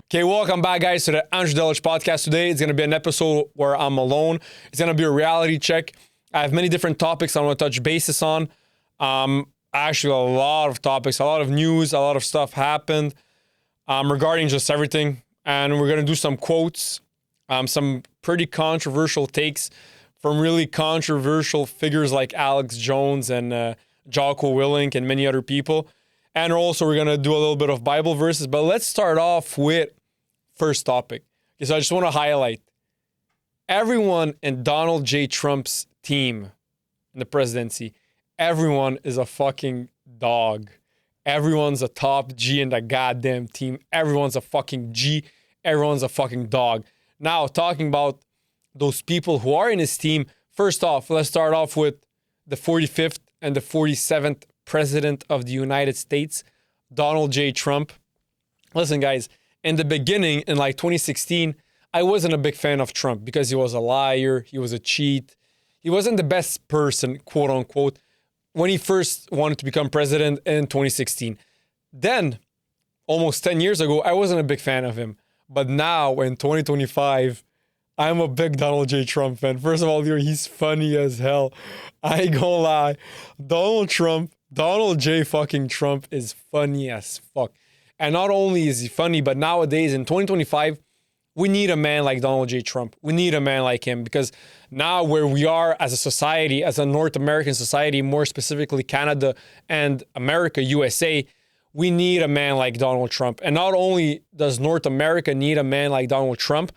Okay, welcome back, guys, to the Andrew Delich podcast. Today, it's going to be an episode where I'm alone. It's going to be a reality check. I have many different topics I want to touch bases on. Actually, a lot of topics, a lot of news, a lot of stuff happened regarding just everything. And we're going to do some quotes, some pretty controversial takes from really controversial figures like Alex Jones and Jocko Willink and many other people. And also, we're going to do a little bit of Bible verses. But let's start off with first topic. Okay, so I just want to highlight everyone in Donald J. Trump's team in the presidency. Everyone is a fucking dog. Everyone's a top G in the goddamn team. Everyone's a fucking G. Everyone's a fucking dog. Now, talking about those people who are in his team, first off, let's start off with the 45th and the 47th President of the United States, Donald J. Trump. Listen, guys, in the beginning, in like 2016, I wasn't a big fan of Trump because he was a liar, he was a cheat. He wasn't the best person, quote unquote, when he first wanted to become president in 2016. Then, almost 10 years ago, I wasn't a big fan of him. But now, in 2025, I'm a big Donald J. Trump fan. First of all, he's funny as hell. I ain't gonna lie. Donald J. fucking Trump is funny as fuck. And not only is he funny, but nowadays in 2025, we need a man like Donald J. Trump. We need a man like him because now where we are as a society, as a North American society, more specifically Canada and America, USA, we need a man like Donald Trump. And not only does North America need a man like Donald Trump,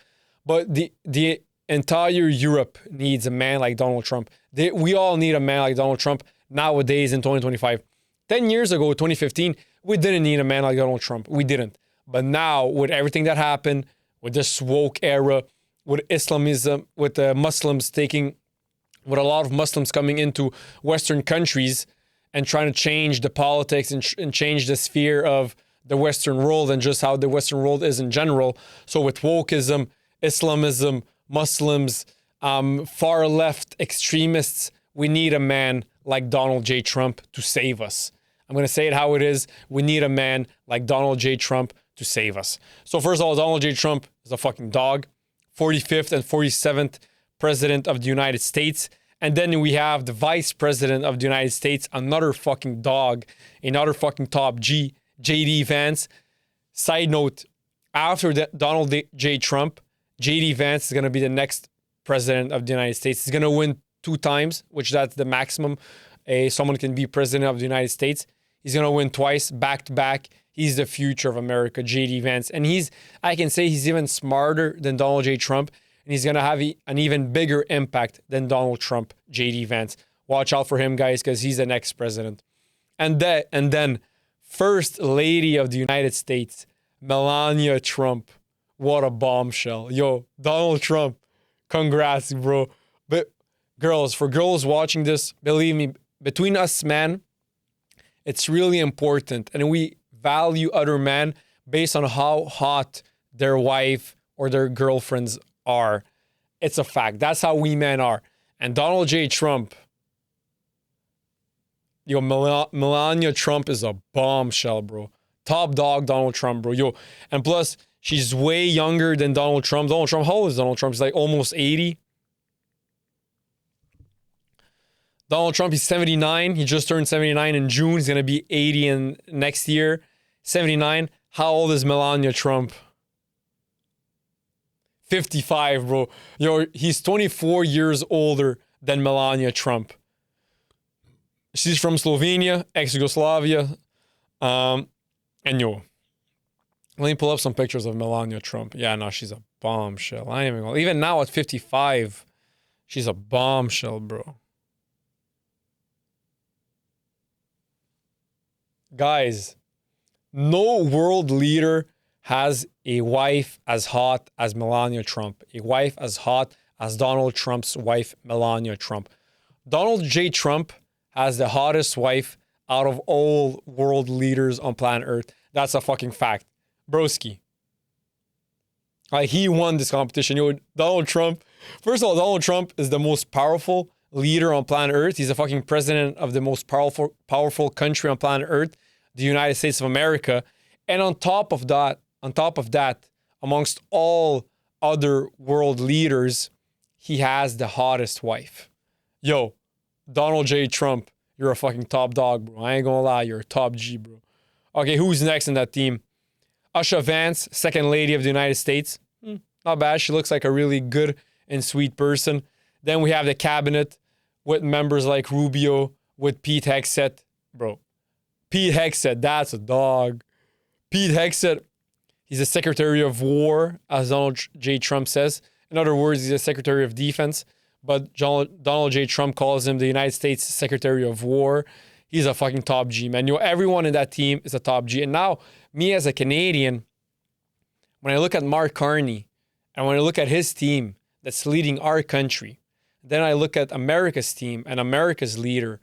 but the entire Europe needs a man like Donald Trump. We all need a man like Donald Trump nowadays in 2025. 10 years ago, 2015, we didn't need a man like Donald Trump. We didn't. But now, with everything that happened, with this woke era, with Islamism, with the Muslims with a lot of Muslims coming into Western countries and trying to change the politics and change the sphere of the Western world and just how the Western world is in general. So with wokeism, Islamism, Muslims, far left extremists, we need a man like Donald J. Trump to save us. I'm going to say it how it is. We need a man like Donald J. Trump to save us. So first of all, Donald J. Trump is a fucking dog. 45th and 47th President of the United States. And then we have the Vice President of the United States, another fucking dog, another fucking top G, J.D. Vance. Side note, after Donald J. Trump, J.D. Vance is going to be the next President of the United States. He's going to win 2 times, which that's the maximum someone can be President of the United States. He's going to win twice, back to back. He's the future of America, J.D. Vance. And I can say he's even smarter than Donald J. Trump. And he's going to have an even bigger impact than Donald Trump, J.D. Vance. Watch out for him, guys, because he's the next president. And then, First Lady of the United States, Melania Trump. What a bombshell. Yo, Donald Trump, congrats, bro. But for girls watching this, believe me, between us, man, it's really important. And we value other men based on how hot their wife or their girlfriends are. It's a fact. That's how we men are. And Donald J. Trump, yo, Melania Trump is a bombshell, bro. Top dog, Donald Trump, bro. Yo, and plus, she's way younger than Donald Trump. Donald Trump, how old is Donald Trump? He's like almost 80. Donald Trump, he's 79. He just turned 79 in June. He's going to be 80 in next year. 79. How old is Melania Trump? 55, bro. Yo, he's 24 years older than Melania Trump. She's from Slovenia, ex-Yugoslavia. And yo, let me pull up some pictures of Melania Trump. Yeah, no, she's a bombshell. I ain't even gonna, even now at 55, she's a bombshell, bro. Guys, no world leader has a wife as hot as Melania Trump. A wife as hot as Donald Trump's wife, Melania Trump. Donald J. Trump has the hottest wife out of all world leaders on planet Earth. That's a fucking fact. Broski. He won this competition. Yo, Donald Trump. First of all, Donald Trump is the most powerful leader on planet Earth. He's the fucking president of the most powerful country on planet Earth, the United States of America. And on top of that, amongst all other world leaders, he has the hottest wife. Yo, Donald J. Trump, you're a fucking top dog, bro. I ain't gonna lie, you're a top G, bro. Okay, who's next in that team? Usha Vance, Second Lady of the United States. Not bad. She looks like a really good and sweet person. Then we have the cabinet with members like Rubio, with Pete Hegseth. Bro, Pete Hegseth, that's a dog. Pete Hegseth, he's a Secretary of War, as Donald J. Trump says. In other words, he's a Secretary of Defense. But Donald J. Trump calls him the United States Secretary of War. He's a fucking top G, man. You know, everyone in that team is a top G. And now, me as a Canadian, when I look at Mark Carney, and when I look at his team that's leading our country, then I look at America's team and America's leader,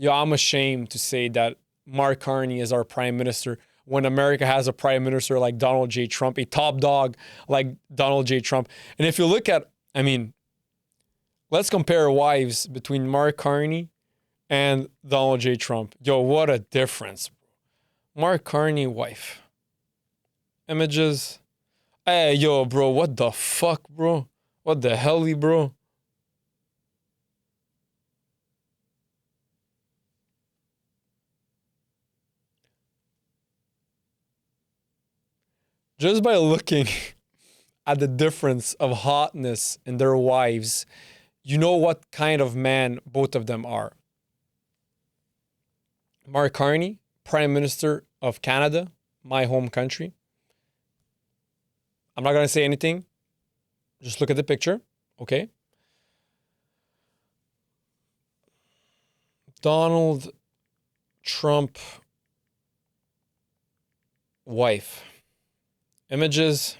I'm ashamed to say that Mark Carney is our prime minister when America has a prime minister like Donald J. Trump, a top dog like Donald J. Trump. And if you look at, let's compare wives between Mark Carney and Donald J. Trump. Yo, what a difference. Mark Carney wife. Images. Hey, yo, bro, what the fuck, bro? What the hell, bro? Just by looking at the difference of hotness in their wives, you know what kind of man both of them are. Mark Carney, Prime Minister of Canada, my home country. I'm not going to say anything. Just look at the picture, okay? Donald Trump wife. Images.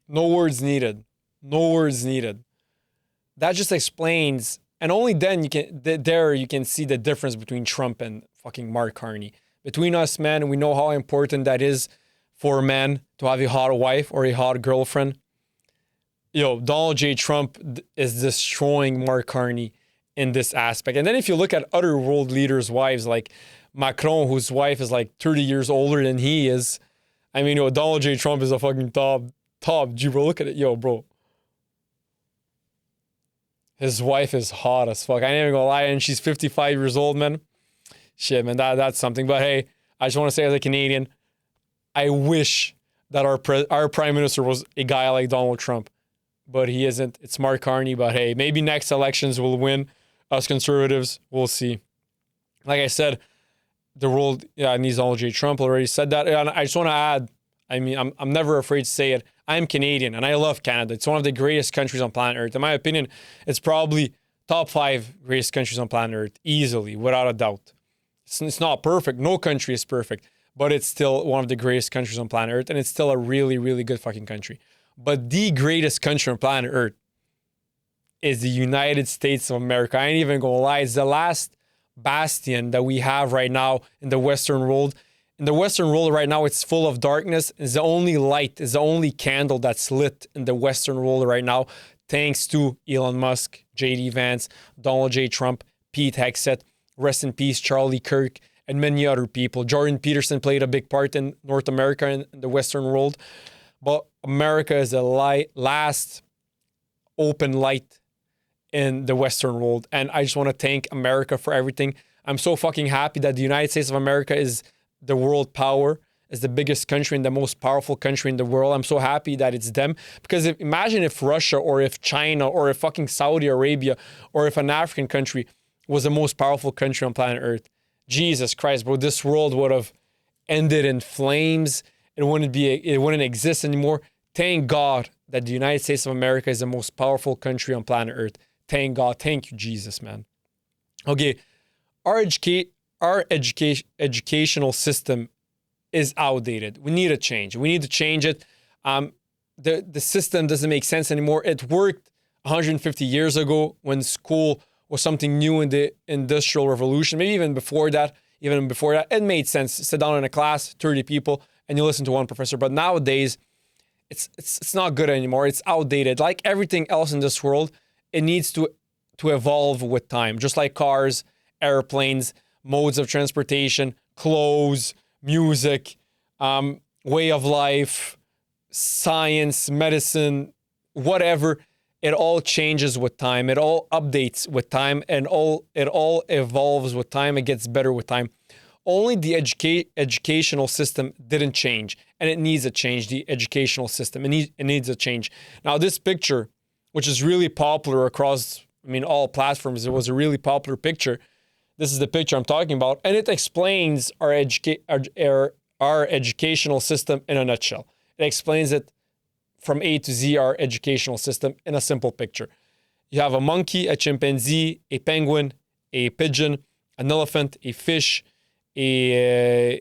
No words needed. No words needed. That just explains, and only then you can see the difference between Trump and fucking Mark Carney. Between us, man, we know how important that is for a man to have a hot wife or a hot girlfriend. Yo, Donald J. Trump is destroying Mark Carney in this aspect. And then if you look at other world leaders' wives, like Macron, whose wife is like 30 years older than he is, Donald J. Trump is a fucking top G, bro. Look at it. Yo, bro. His wife is hot as fuck. I ain't even gonna lie. And she's 55 years old, man. Shit, man. That's something. But hey, I just want to say as a Canadian, I wish that our prime minister was a guy like Donald Trump. But he isn't. It's Mark Carney. But hey, maybe next elections will win. Us conservatives, we'll see. Like I said, the world needs Donald J. Trump. Already said that. And I just want to add, I'm never afraid to say it. I'm Canadian and I love Canada. It's one of the greatest countries on planet Earth. In my opinion, it's probably top 5 greatest countries on planet Earth, easily, without a doubt. It's not perfect. No country is perfect, but it's still one of the greatest countries on planet Earth, and it's still a really, really good fucking country. But the greatest country on planet Earth is the United States of America. I ain't even gonna lie. It's the last bastion that we have right now in the Western world. In the Western world right now, it's full of darkness. It's the only light, it's the only candle that's lit in the Western world right now, thanks to Elon Musk, J.D. Vance, Donald J. Trump, Pete Hegseth, rest in peace, Charlie Kirk, and many other people. Jordan Peterson played a big part in North America and the Western world. But America is the last open light in the Western world. And I just want to thank America for everything. I'm so fucking happy that the United States of America is the world power, is the biggest country and the most powerful country in the world. I'm so happy that it's them. Because imagine if Russia or if China or if fucking Saudi Arabia or if an African country was the most powerful country on planet Earth. Jesus Christ, bro, this world would have ended in flames. It wouldn't exist anymore. Thank God that the United States of America is the most powerful country on planet Earth. Thank God. Thank you, Jesus, man. Okay, our educational system is outdated. We need a change. We need to change it. The system doesn't make sense anymore. It worked 150 years ago when school was something new in the Industrial Revolution. Maybe even before that, it made sense. Sit down in a class, 30 people, and you listen to one professor. But nowadays, it's not good anymore. It's outdated. Like everything else in this world, it needs to evolve with time. Just like cars, airplanes, modes of transportation, clothes, music, way of life, science, medicine, whatever. It all changes with time. It all updates with time, and it all evolves with time. It gets better with time. Only the educational system didn't change, and it needs a change. The educational system, it needs a change. Now, this picture, which is really popular across, all platforms, it was a really popular picture. This is the picture I'm talking about, and it explains our educational system in a nutshell. It explains it from A to Z, our educational system, in a simple picture. You have a monkey, a chimpanzee, a penguin, a pigeon, an elephant, a fish, a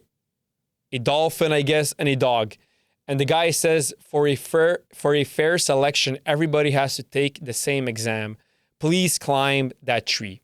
dolphin, I guess, and a dog. And the guy says, for a fair selection, everybody has to take the same exam. Please climb that tree.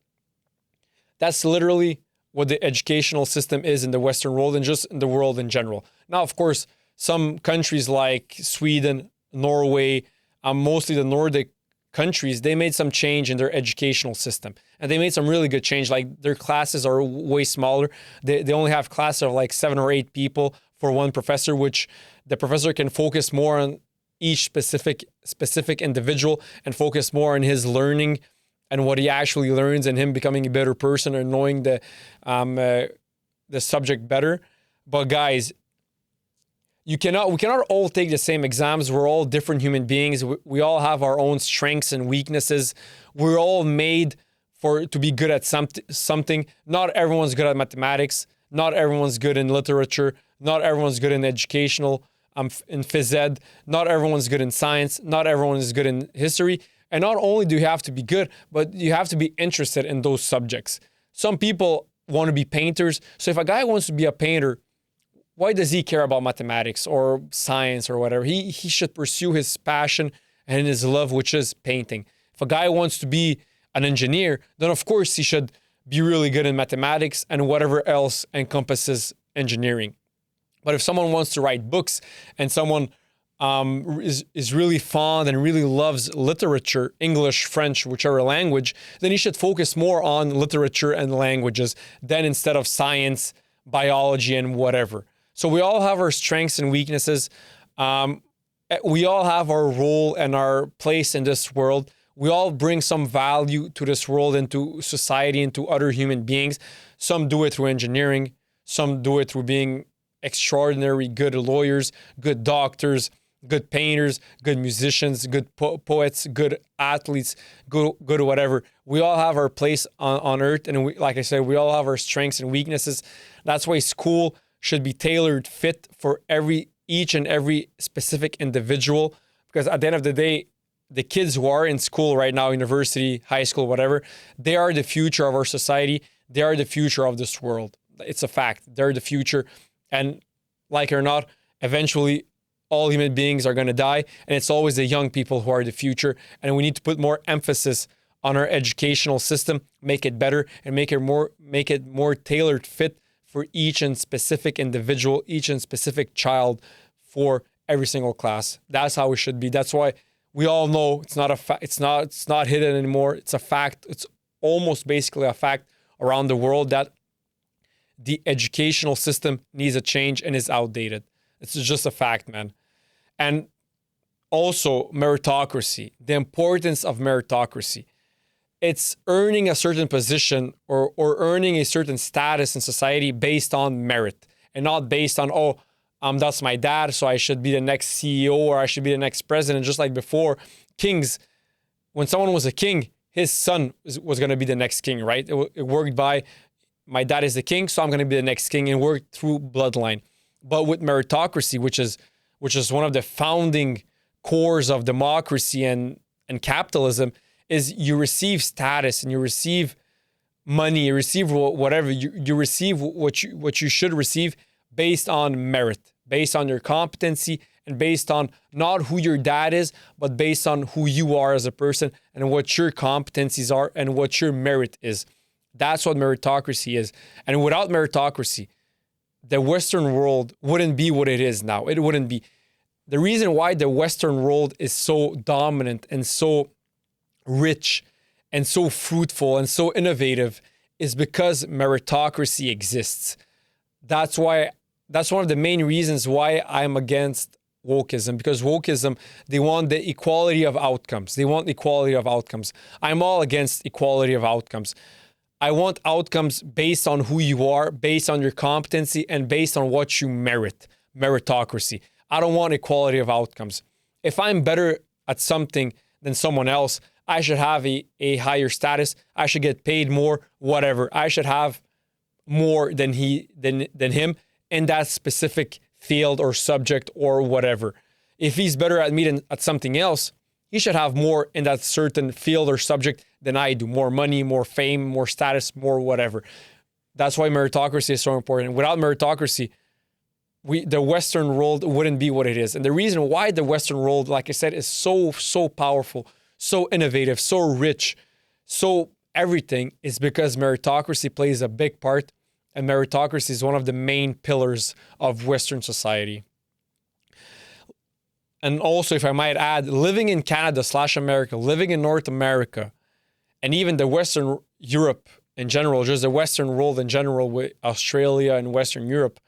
That's literally what the educational system is in the Western world and just in the world in general. Now, of course, some countries like Sweden, Norway, mostly the Nordic countries, they made some change in their educational system. And they made some really good change. Like their classes are way smaller. They only have classes of like 7 or 8 people for one professor, which the professor can focus more on each specific individual and focus more on his learning and what he actually learns and him becoming a better person and knowing the subject better. But guys, we cannot all take the same exams. We're all different human beings. We all have our own strengths and weaknesses. We're all made to be good at something. Not everyone's good at mathematics. Not everyone's good in literature. Not everyone's good in educational, in phys ed. Not everyone's good in science. Not everyone is good in history. And not only do you have to be good, but you have to be interested in those subjects. Some people want to be painters. So if a guy wants to be a painter, why does he care about mathematics or science or whatever? He should pursue his passion and his love, which is painting. If a guy wants to be an engineer, then of course he should be really good in mathematics and whatever else encompasses engineering. But if someone wants to write books and someone is really fond and really loves literature, English, French, whichever language, then he should focus more on literature and languages than instead of science, biology, and whatever. So we all have our strengths and weaknesses. We all have our role and our place in this world. We all bring some value to this world and to society and to other human beings. Some do it through engineering. Some do it through being extraordinary good lawyers, good doctors, good painters, good musicians, good poets, good athletes, good whatever. We all have our place on earth. And like I said, we all have our strengths and weaknesses. That's why school should be tailored fit for each and every specific individual. Because at the end of the day, the kids who are in school right now, university, high school, whatever, they are the future of our society. They are the future of this world. It's a fact. They're the future. And like it or not, eventually all human beings are going to die. And it's always the young people who are the future. And we need to put more emphasis on our educational system, make it better, and make it more tailored fit for each and specific individual, each and specific child for every single class. That's how it should be. That's why we all know it's not a fact. It's not hidden anymore. It's a fact. It's almost basically a fact around the world that the educational system needs a change and is outdated. It's just a fact, man. And also meritocracy, the importance of meritocracy. It's earning a certain position or earning a certain status in society based on merit and not based on, that's my dad, so I should be the next CEO or I should be the next president. Just like before, kings, when someone was a king, his son was going to be the next king, right? It worked by, my dad is the king, so I'm going to be the next king, and worked through bloodline. But with meritocracy, which is one of the founding cores of democracy and capitalism, is you receive status and you receive money, you receive whatever, you receive what you should receive based on merit, based on your competency, and based on not who your dad is, but based on who you are as a person and what your competencies are and what your merit is. That's what meritocracy is. And without meritocracy, the Western world wouldn't be what it is now. It wouldn't be. the reason why the Western world is so dominant and so rich and so fruitful and so innovative is because meritocracy exists. That's one of the main reasons why I'm against wokeism, because wokeism, they want the equality of outcomes. They want equality of outcomes. I'm all against equality of outcomes. I want outcomes based on who you are, based on your competency, and based on what you merit. Meritocracy. I don't want equality of outcomes. If I'm better at something than someone else, I should have a higher status. I should get paid more, whatever. I should have more than him in that specific field or subject or whatever. If he's better at me than at something else, he should have more in that certain field or subject than I do. More money, more fame, more status, more whatever. That's why meritocracy is so important. Without meritocracy, the Western world wouldn't be what it is. And the reason why the Western world, like I said, is so powerful, so innovative, so rich, so everything is because meritocracy plays a big part. And meritocracy is one of the main pillars of Western society. And also, if I might add, living in Canada/America, living in North America, and even the Western Europe in general, just the Western world in general with Australia and Western Europe,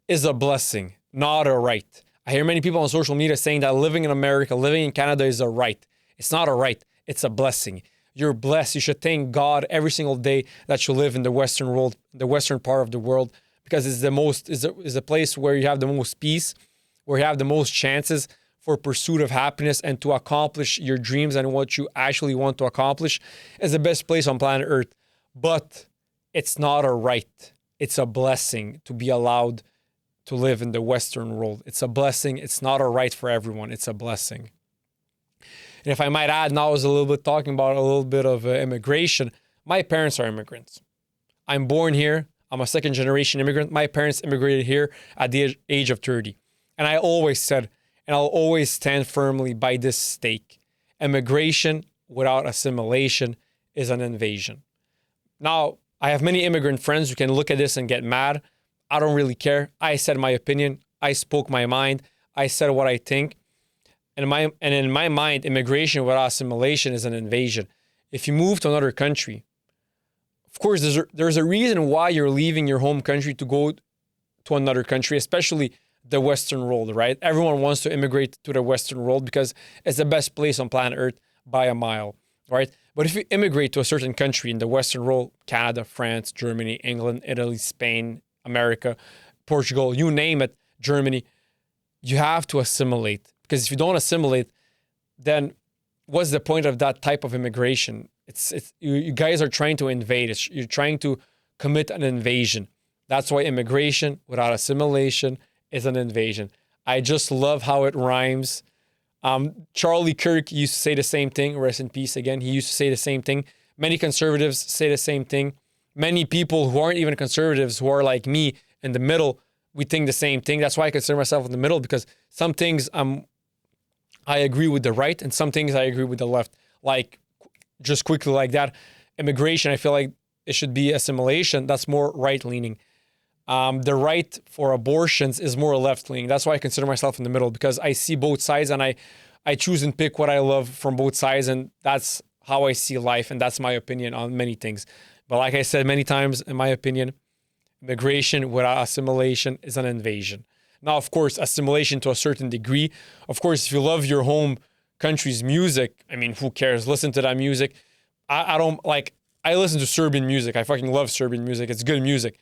is a blessing, not a right. I hear many people on social media saying that living in America, living in Canada is a right. It's not a right, it's a blessing. You're blessed. You should thank God every single day that you live in the Western world, the Western part of the world, because it's the place where you have the most peace, where you have the most chances for pursuit of happiness and to accomplish your dreams and what you actually want to accomplish. It's the best place on planet Earth. But it's not a right. It's a blessing to be allowed to live in the Western world. It's a blessing. It's not a right for everyone. It's a blessing. And if I might add, now I was talking about a little bit of immigration. My parents are immigrants. I'm born here. I'm a second generation immigrant. My parents immigrated here at the age of 30. And I always said, and I'll always stand firmly by this stake, immigration without assimilation is an invasion. Now, I have many immigrant friends who can look at this and get mad. I don't really care. I said my opinion. I spoke my mind. I said what I think. And in my mind, immigration without assimilation is an invasion. If you move to another country, of course, there's a reason why you're leaving your home country to go to another country, especially the Western world, right? Everyone wants to immigrate to the Western world because it's the best place on planet Earth by a mile, right? But if you immigrate to a certain country in the Western world, Canada, France, Germany, England, Italy, Spain, America, Portugal, you name it, Germany, you have to assimilate. Because if you don't assimilate, then what's the point of that type of immigration? You guys are trying to invade. You're trying to commit an invasion. That's why immigration without assimilation is an invasion. I just love how it rhymes. Charlie Kirk used to say the same thing. Rest in peace again. He used to say the same thing. Many conservatives say the same thing. Many people who aren't even conservatives, who are like me in the middle, we think the same thing. That's why I consider myself in the middle, because some things I agree with the right and some things I agree with the left. Like, just quickly like that, immigration, I feel like it should be assimilation. That's more right-leaning. The right for abortions is more left-leaning. That's why I consider myself in the middle, because I see both sides and I choose and pick what I love from both sides, and that's how I see life, and that's my opinion on many things. But like I said many times, in my opinion, immigration without assimilation is an invasion. Now, of course, assimilation to a certain degree. Of course, if you love your home country's music, I mean, who cares? Listen to that music. I listen to Serbian music. I fucking love Serbian music. It's good music.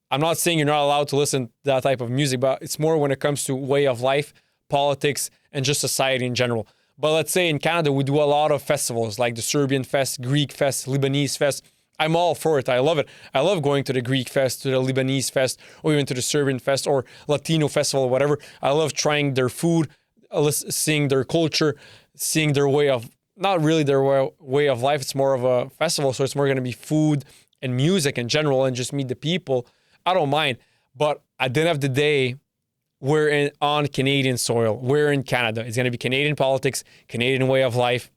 I'm not saying you're not allowed to listen to that type of music, but it's more when it comes to way of life, politics, and just society in general. But let's say in Canada, we do a lot of festivals like the Serbian Fest, Greek Fest, Lebanese Fest. I'm all for it. I love it. I love going to the Greek Fest, to the Lebanese Fest, or even to the Serbian Fest or Latino Festival or whatever. I love trying their food, seeing their culture, seeing their way of, not really their way of life. It's more of a festival, so it's more going to be food and music in general and just meet the people. I don't mind. But at the end of the day, we're on Canadian soil. We're in Canada. It's going to be Canadian politics, Canadian way of life,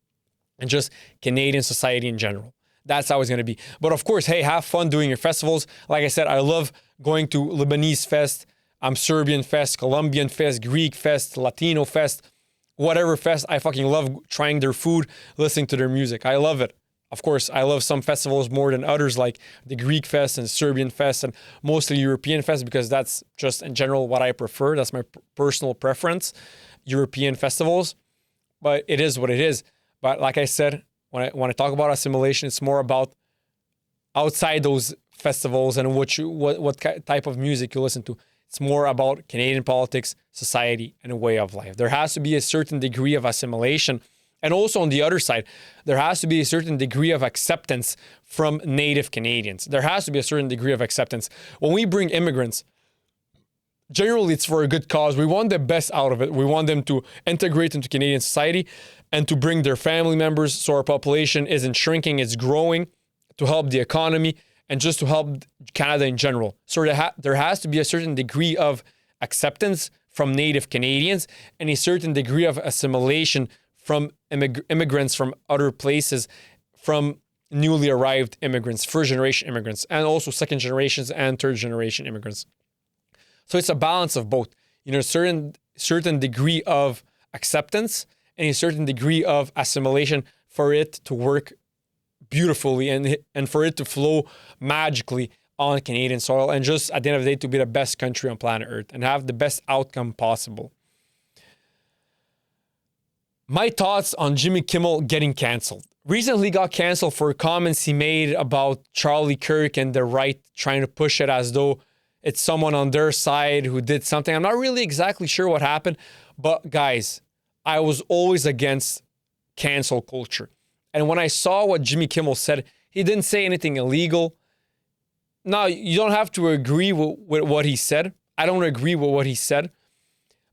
and just Canadian society in general. That's how it's going to be. But of course, hey, have fun doing your festivals. Like I said, I love going to Lebanese Fest. Serbian fest, Colombian fest, Greek fest, Latino fest, whatever fest. I fucking love trying their food, listening to their music. I love it. Of course, I love some festivals more than others, like the Greek fest and Serbian fest and mostly European fest, because that's just in general what I prefer. That's my personal preference, European festivals. But it is what it is. But like I said, when I talk about assimilation, it's more about outside those festivals and what type of music you listen to. It's more about Canadian politics, society, and a way of life. There has to be a certain degree of assimilation. And also on the other side, there has to be a certain degree of acceptance from Native Canadians. There has to be a certain degree of acceptance. When we bring immigrants, generally it's for a good cause. We want the best out of it. We want them to integrate into Canadian society and to bring their family members so our population isn't shrinking, it's growing, to help the economy and just to help Canada in general. So there has to be a certain degree of acceptance from Native Canadians and a certain degree of assimilation from immigrants from other places, from newly arrived immigrants, first-generation immigrants, and also second generations and third-generation immigrants. So it's a balance of both. A certain degree of acceptance and a certain degree of assimilation for it to work beautifully and for it to flow magically on Canadian soil and just at the end of the day to be the best country on planet Earth and have the best outcome possible. My thoughts on Jimmy Kimmel getting canceled. Recently got canceled for comments he made about Charlie Kirk and the right trying to push it as though it's someone on their side who did something. I'm not really exactly sure what happened, but guys, I was always against cancel culture. And when I saw what Jimmy Kimmel said, he didn't say anything illegal. Now, you don't have to agree with what he said. I don't agree with what he said.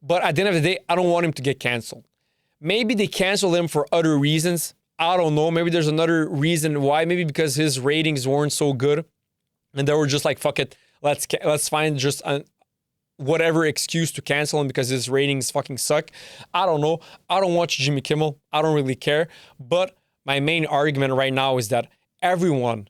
But at the end of the day, I don't want him to get canceled. Maybe they canceled him for other reasons. I don't know. Maybe there's another reason why. Maybe because his ratings weren't so good. And they were just like, fuck it. Let's find just whatever excuse to cancel him because his ratings fucking suck. I don't know. I don't watch Jimmy Kimmel. I don't really care. But my main argument right now is that everyone,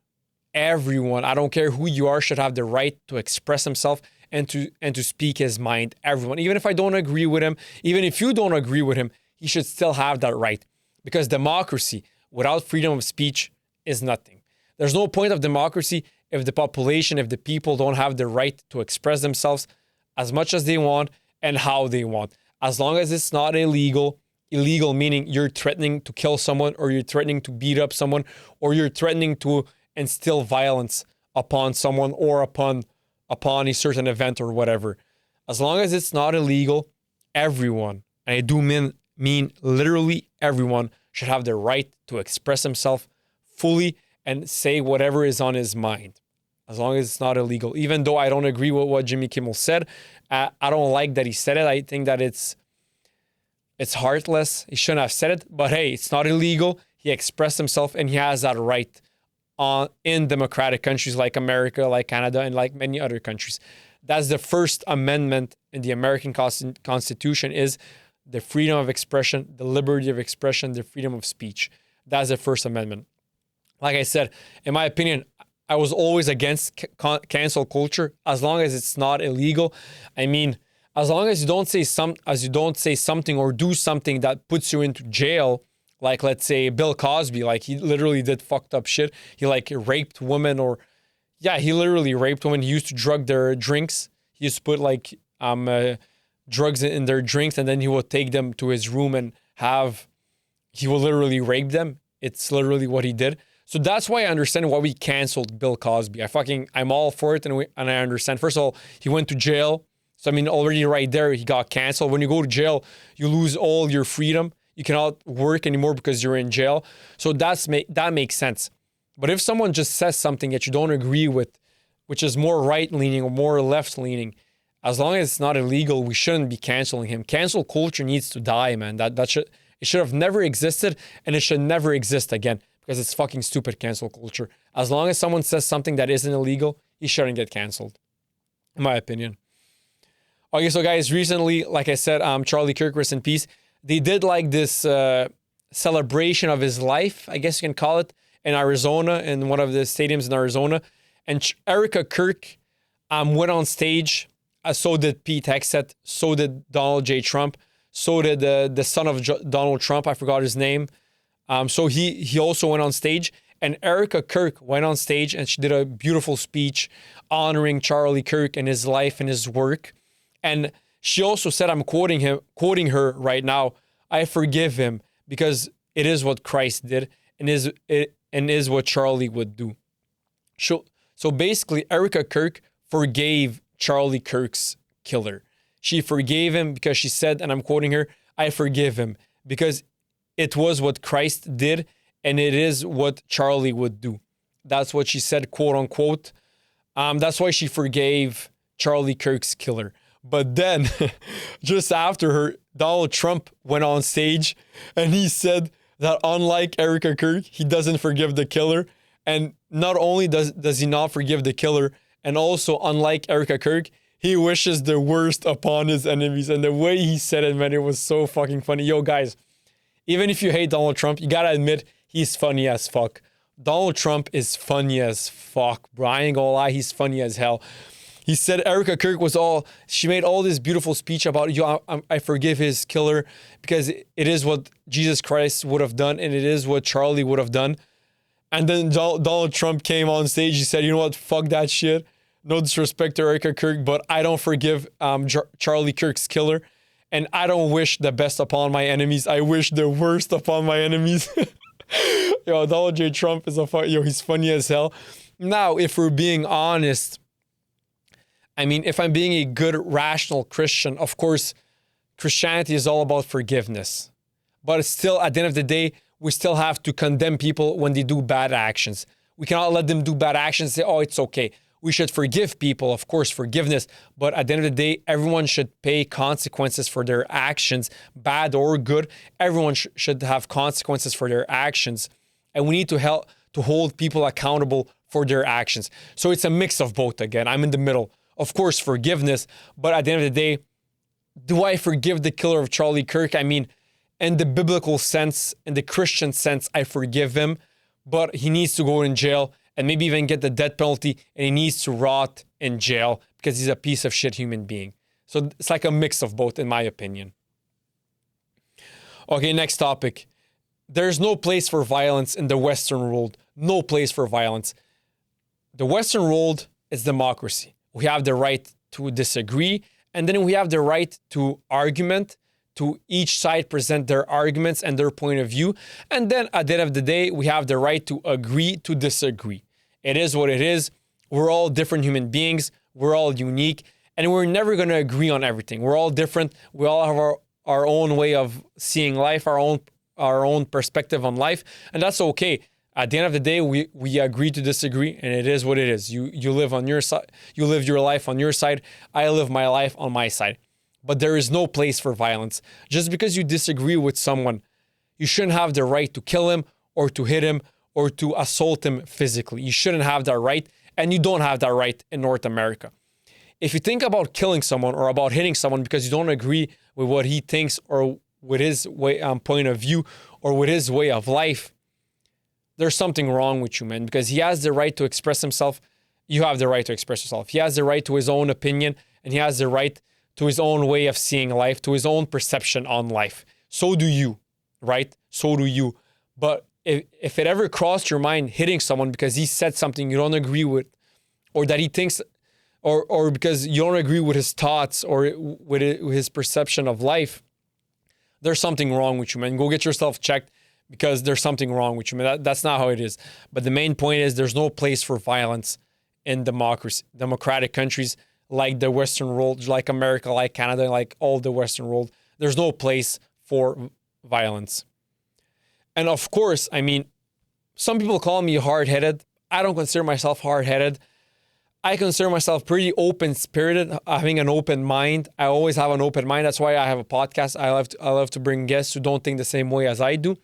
I don't care who you are, should have the right to express himself and to speak his mind. Everyone. Even if I don't agree with him, even if you don't agree with him, he should still have that right. Because democracy without freedom of speech is nothing. There's no point of democracy if the population, if the people don't have the right to express themselves as much as they want and how they want. As long as it's not illegal meaning you're threatening to kill someone or you're threatening to beat up someone or you're threatening to instill violence upon someone or upon a certain event or whatever. As long as it's not illegal, everyone, and I do mean literally everyone, should have the right to express himself fully and say whatever is on his mind. As long as it's not illegal. Even though I don't agree with what Jimmy Kimmel said, I don't like that he said it. I think that it's heartless. He shouldn't have said it. But hey, it's not illegal. He expressed himself and he has that right in democratic countries like America, like Canada, and like many other countries. That's the First Amendment in the American Constitution is the freedom of expression, the liberty of expression, the freedom of speech. That's the First Amendment. Like I said, in my opinion, I was always against cancel culture as long as it's not illegal. I mean, as long as you don't say something or do something that puts you into jail, like let's say Bill Cosby, like he literally did fucked up shit. He like raped women he literally raped women. He used to drug their drinks. He used to put like drugs in their drinks and then he would take them to his room and he will literally rape them. It's literally what he did. So that's why I understand why we canceled Bill Cosby. I'm all for it and I understand. First of all, he went to jail. So I mean, already right there, he got canceled. When you go to jail, you lose all your freedom. You cannot work anymore because you're in jail. So that makes sense. But if someone just says something that you don't agree with, which is more right-leaning or more left-leaning, as long as it's not illegal, we shouldn't be canceling him. Cancel culture needs to die, man. It should have never existed and it should never exist again because it's fucking stupid cancel culture. As long as someone says something that isn't illegal, he shouldn't get canceled, in my opinion. Okay, so guys, recently, like I said, Charlie Kirk, rest in peace. They did like this celebration of his life, I guess you can call it, in Arizona, in one of the stadiums in Arizona. And Erica Kirk went on stage So did Pete Hegseth. So did Donald J. Trump. So did the son of Donald Trump. I forgot his name. So he also went on stage. And Erica Kirk went on stage and she did a beautiful speech honoring Charlie Kirk and his life and his work. And she also said, I'm quoting her right now, I forgive him because it is what Christ did and is what Charlie would do. So basically, Erica Kirk forgave Charlie Kirk's killer. She forgave him because she said, and I'm quoting her, I forgive him because it was what Christ did and it is what Charlie would do. That's what she said, quote unquote. That's why she forgave Charlie Kirk's killer. But then, just after her, Donald Trump went on stage and he said that unlike Erica Kirk, he doesn't forgive the killer. And not only does he not forgive the killer, and also unlike Erica Kirk, he wishes the worst upon his enemies. And the way he said it, man, it was so fucking funny. Yo, guys, even if you hate Donald Trump, you gotta admit, he's funny as fuck. Donald Trump is funny as fuck, bro. I ain't gonna lie, he's funny as hell. He said Erica Kirk she made all this beautiful speech about, I forgive his killer because it is what Jesus Christ would have done and it is what Charlie would have done. And then Donald Trump came on stage. He said, you know what, fuck that shit. No disrespect to Erica Kirk, but I don't forgive Charlie Kirk's killer. And I don't wish the best upon my enemies. I wish the worst upon my enemies. Yo, Donald J. Trump is he's funny as hell. Now, if we're being honest, I mean, if I'm being a good, rational Christian, of course, Christianity is all about forgiveness. But still, at the end of the day, we still have to condemn people when they do bad actions. We cannot let them do bad actions and say, oh, it's okay. We should forgive people, of course, forgiveness. But at the end of the day, everyone should pay consequences for their actions, bad or good. Everyone should have consequences for their actions. And we need to help to hold people accountable for their actions. So it's a mix of both again. I'm in the middle. Of course, forgiveness. But at the end of the day, do I forgive the killer of Charlie Kirk? I mean, in the biblical sense, in the Christian sense, I forgive him. But he needs to go in jail and maybe even get the death penalty, and he needs to rot in jail because he's a piece of shit human being. So it's like a mix of both, in my opinion. Okay, next topic. There's no place for violence in the Western world. No place for violence. The Western world is democracy. We have the right to disagree, and then we have the right to argument, to each side present their arguments and their point of view. And then at the end of the day, we have the right to agree to disagree. It is what it is. We're all different human beings. We're all unique. And we're never going to agree on everything. We're all different. We all have our own way of seeing life, our own perspective on life. And that's okay. At the end of the day, we agree to disagree, and it is what it is. You live on your side. You live your life on your side. I live my life on my side. But there is no place for violence. Just because you disagree with someone, you shouldn't have the right to kill him or to hit him or to assault him physically. You shouldn't have that right, and you don't have that right in North America. If you think about killing someone or about hitting someone because you don't agree with what he thinks or with his point of view or with his way of life, there's something wrong with you, man, because he has the right to express himself. You have the right to express yourself. He has the right to his own opinion, and he has the right to his own way of seeing life, to his own perception on life. So do you, right? So do you. But if it ever crossed your mind hitting someone because he said something you don't agree with, or that he thinks, or because you don't agree with his thoughts or with his perception of life, there's something wrong with you, man. Go get yourself checked because there's something wrong with you, man. That's not how it is. But the main point is there's no place for violence in democratic countries like the Western world, like America, like Canada, like all the Western world. There's no place for violence. And of course, I mean, some people call me hard-headed. I don't consider myself hard-headed. I consider myself pretty open-spirited, having an open mind. I always have an open mind. That's why I have a podcast. I love to bring guests who don't think the same way as I do.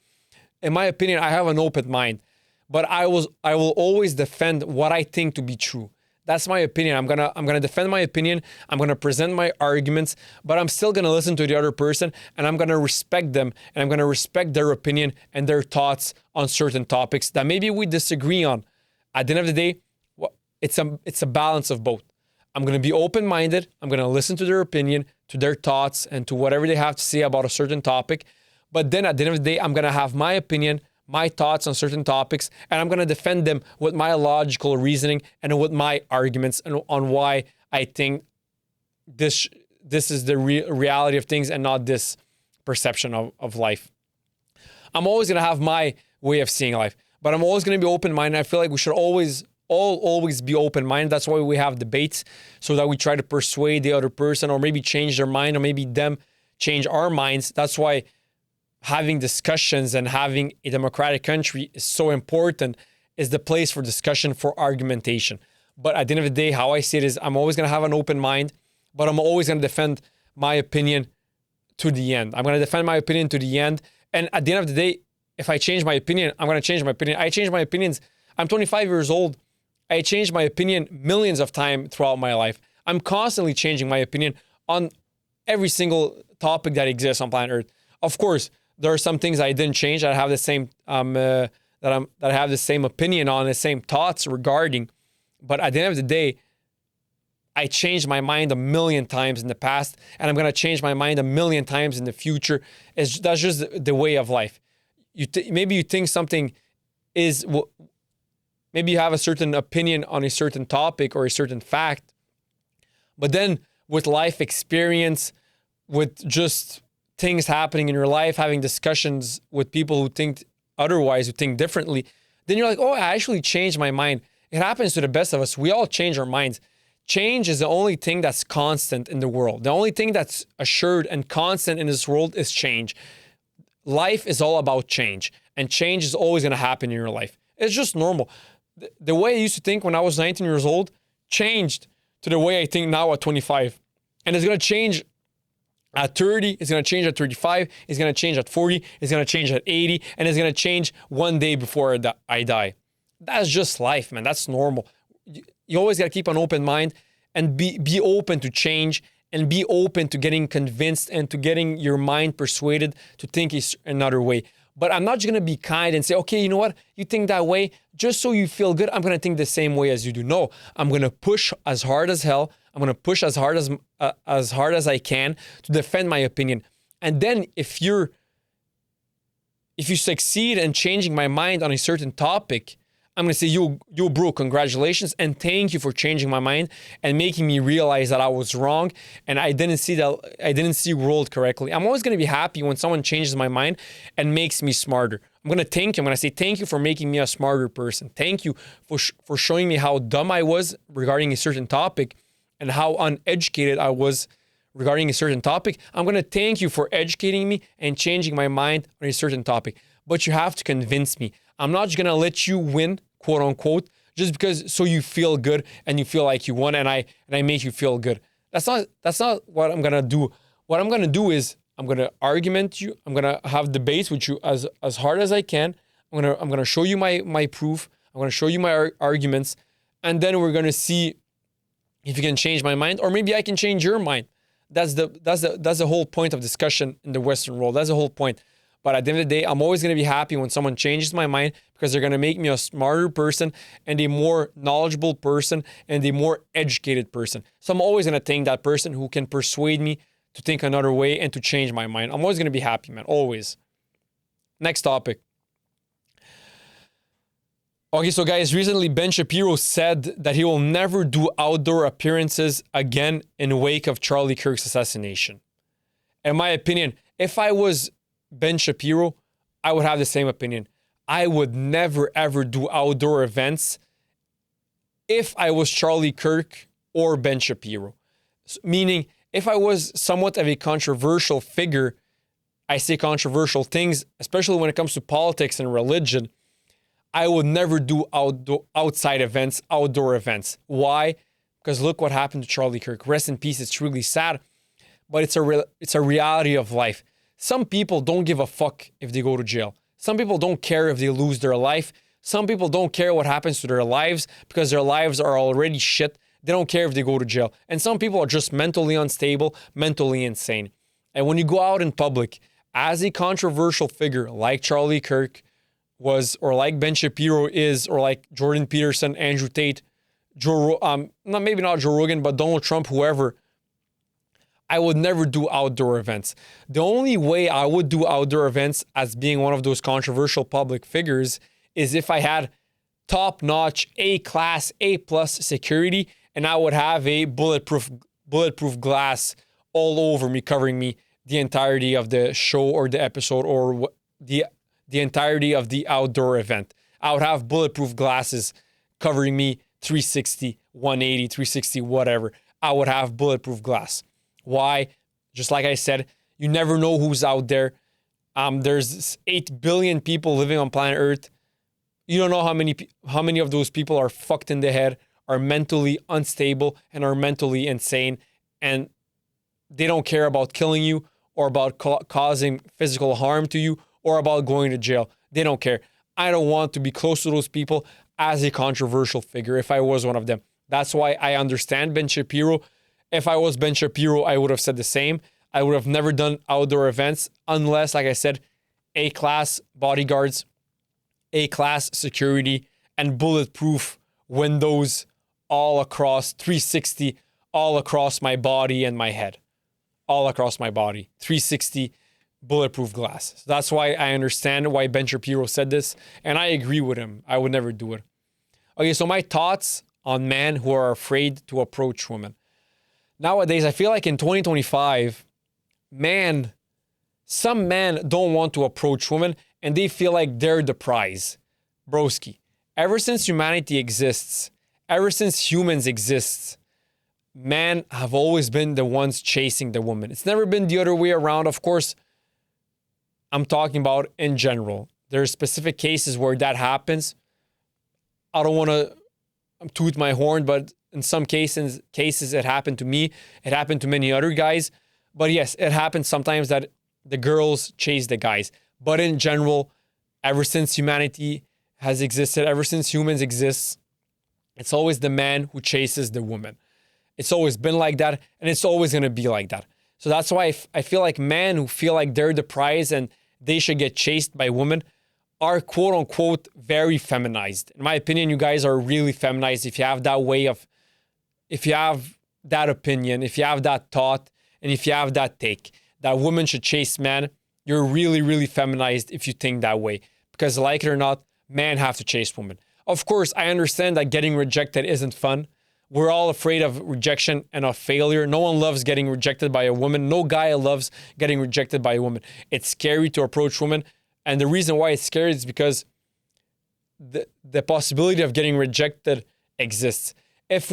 In my opinion, I have an open mind. But I will always defend what I think to be true. That's my opinion. I'm gonna defend my opinion. I'm gonna present my arguments, but I'm still gonna listen to the other person, and I'm gonna respect them, and I'm gonna respect their opinion and their thoughts on certain topics that maybe we disagree on. At the end of the day, it's a balance of both. I'm going to be open-minded. I'm going to listen to their opinion, to their thoughts, and to whatever they have to say about a certain topic. But then at the end of the day, I'm going to have my opinion, my thoughts on certain topics, and I'm going to defend them with my logical reasoning and with my arguments and on why I think this is the reality of things and not this perception of life. I'm always going to have my way of seeing life, but I'm always going to be open-minded. I feel like we should always be open-minded. That's why we have debates, so that we try to persuade the other person or maybe change their mind or maybe them change our minds. That's why having discussions and having a democratic country is so important, is the place for discussion, for argumentation. But at the end of the day, how I see it is I'm always going to have an open mind, but I'm always going to defend my opinion to the end. I'm going to defend my opinion to the end. And at the end of the day, if I change my opinion, I'm going to change my opinion. I change my opinions. I'm 25 years old. I changed my opinion millions of times throughout my life. I'm constantly changing my opinion on every single topic that exists on planet Earth. Of course, there are some things I didn't change. I have the same that I have the same opinion on, the same thoughts regarding. But at the end of the day, I changed my mind a million times in the past, and I'm going to change my mind a million times in the future. That's just the way of life. Maybe you think something is, maybe you have a certain opinion on a certain topic or a certain fact, but then with life experience, with just things happening in your life, having discussions with people who think otherwise, who think differently, then you're like, oh, I actually changed my mind. It happens to the best of us. We all change our minds. Change is the only thing that's constant in the world. The only thing that's assured and constant in this world is change. Life is all about change, and change is always going to happen in your life. It's just normal. The way I used to think when I was 19 years old changed to the way I think now at 25. And it's going to change at 30, it's going to change at 35, it's going to change at 40, it's going to change at 80, and it's going to change one day before I die. That's just life, man. That's normal. You always got to keep an open mind and be open to change and be open to getting convinced and to getting your mind persuaded to think another way. But I'm not just going to be kind and say, okay, you know what? You think that way just so you feel good. I'm going to think the same way as you do. No, I'm going to push as hard as hell. I'm going to push as hard as I can to defend my opinion. And then if you succeed in changing my mind on a certain topic, I'm going to say, yo, bro, congratulations, and thank you for changing my mind and making me realize that I was wrong and I didn't see world correctly. I'm always going to be happy when someone changes my mind and makes me smarter. I'm going to thank you. I'm going to say, thank you for making me a smarter person. Thank you for showing me how dumb I was regarding a certain topic and how uneducated I was regarding a certain topic. I'm going to thank you for educating me and changing my mind on a certain topic. But you have to convince me. I'm not just going to let you win, quote unquote, just because so you feel good and you feel like you won and I make you feel good. That's not what I'm going to do. What I'm going to do is I'm going to argument you. I'm going to have debates with you as hard as I can. I'm going to show you my proof. I'm going to show you my arguments, and then we're going to see if you can change my mind, or maybe I can change your mind. That's the whole point of discussion in the Western world. That's the whole point. But at the end of the day, I'm always going to be happy when someone changes my mind, because they're going to make me a smarter person and a more knowledgeable person and a more educated person. So I'm always going to thank that person who can persuade me to think another way and to change my mind. I'm always going to be happy, man. Always. Next topic. Okay, so guys, recently Ben Shapiro said that he will never do outdoor appearances again in the wake of Charlie Kirk's assassination. In my opinion, if I was Ben Shapiro, I would have the same opinion. I would never ever do outdoor events if I was Charlie Kirk or Ben Shapiro. Meaning, if I was somewhat of a controversial figure, I say controversial things, especially when it comes to politics and religion, I would never do outside events, outdoor events. Why? Because look what happened to Charlie Kirk. Rest in peace. It's really sad, but it's a reality of life. Some people don't give a fuck if they go to jail. Some people don't care if they lose their life. Some people don't care what happens to their lives because their lives are already shit. They don't care if they go to jail. And some people are just mentally unstable, mentally insane. And when you go out in public as a controversial figure like Charlie Kirk was, or like Ben Shapiro is, or like Jordan Peterson, Andrew Tate, maybe not Joe Rogan, but Donald Trump, whoever, I would never do outdoor events. The only way I would do outdoor events as being one of those controversial public figures is if I had top-notch, A-class, A-plus security, and I would have a bulletproof glass all over me, covering me the entirety of the show or the episode or the entirety of the outdoor event. I would have bulletproof glasses covering me 360, 180, 360, whatever. I would have bulletproof glass. Why? Just like I said, you never know who's out there. There's 8 billion people living on planet Earth. You don't know how many of those people are fucked in the head, are mentally unstable, and are mentally insane, and they don't care about killing you or about causing physical harm to you or about going to jail. They don't care. I don't want to be close to those people as a controversial figure if I was one of them. That's why I understand Ben Shapiro. If I was Ben Shapiro, I would have said the same. I would have never done outdoor events unless, like I said, A-class bodyguards, A-class security, and bulletproof windows all across 360, all across my body and my head. All across my body. 360 bulletproof glass. So that's why I understand why Ben Shapiro said this, and I agree with him. I would never do it. Okay, so my thoughts on men who are afraid to approach women. Nowadays, I feel like in 2025, some men don't want to approach women and they feel like they're the prize. Broski, ever since humanity exists, ever since humans exist, men have always been the ones chasing the woman. It's never been the other way around. Of course, I'm talking about in general. There are specific cases where that happens. I don't want to toot my horn, but in some cases it happened to me. It happened to many other guys. But yes, it happens sometimes that the girls chase the guys. But in general, ever since humanity has existed, ever since humans exist, it's always the man who chases the woman. It's always been like that, and it's always going to be like that. So that's why I feel like men who feel like they're the prize and they should get chased by women are quote-unquote very feminized. In my opinion, you guys are really feminized if you have that if you have that opinion, if you have that thought, and if you have that take, that women should chase men, you're really, really feminized if you think that way. Because like it or not, men have to chase women. Of course, I understand that getting rejected isn't fun. We're all afraid of rejection and of failure. No one loves getting rejected by a woman. No guy loves getting rejected by a woman. It's scary to approach women. And the reason why it's scary is because the possibility of getting rejected exists. If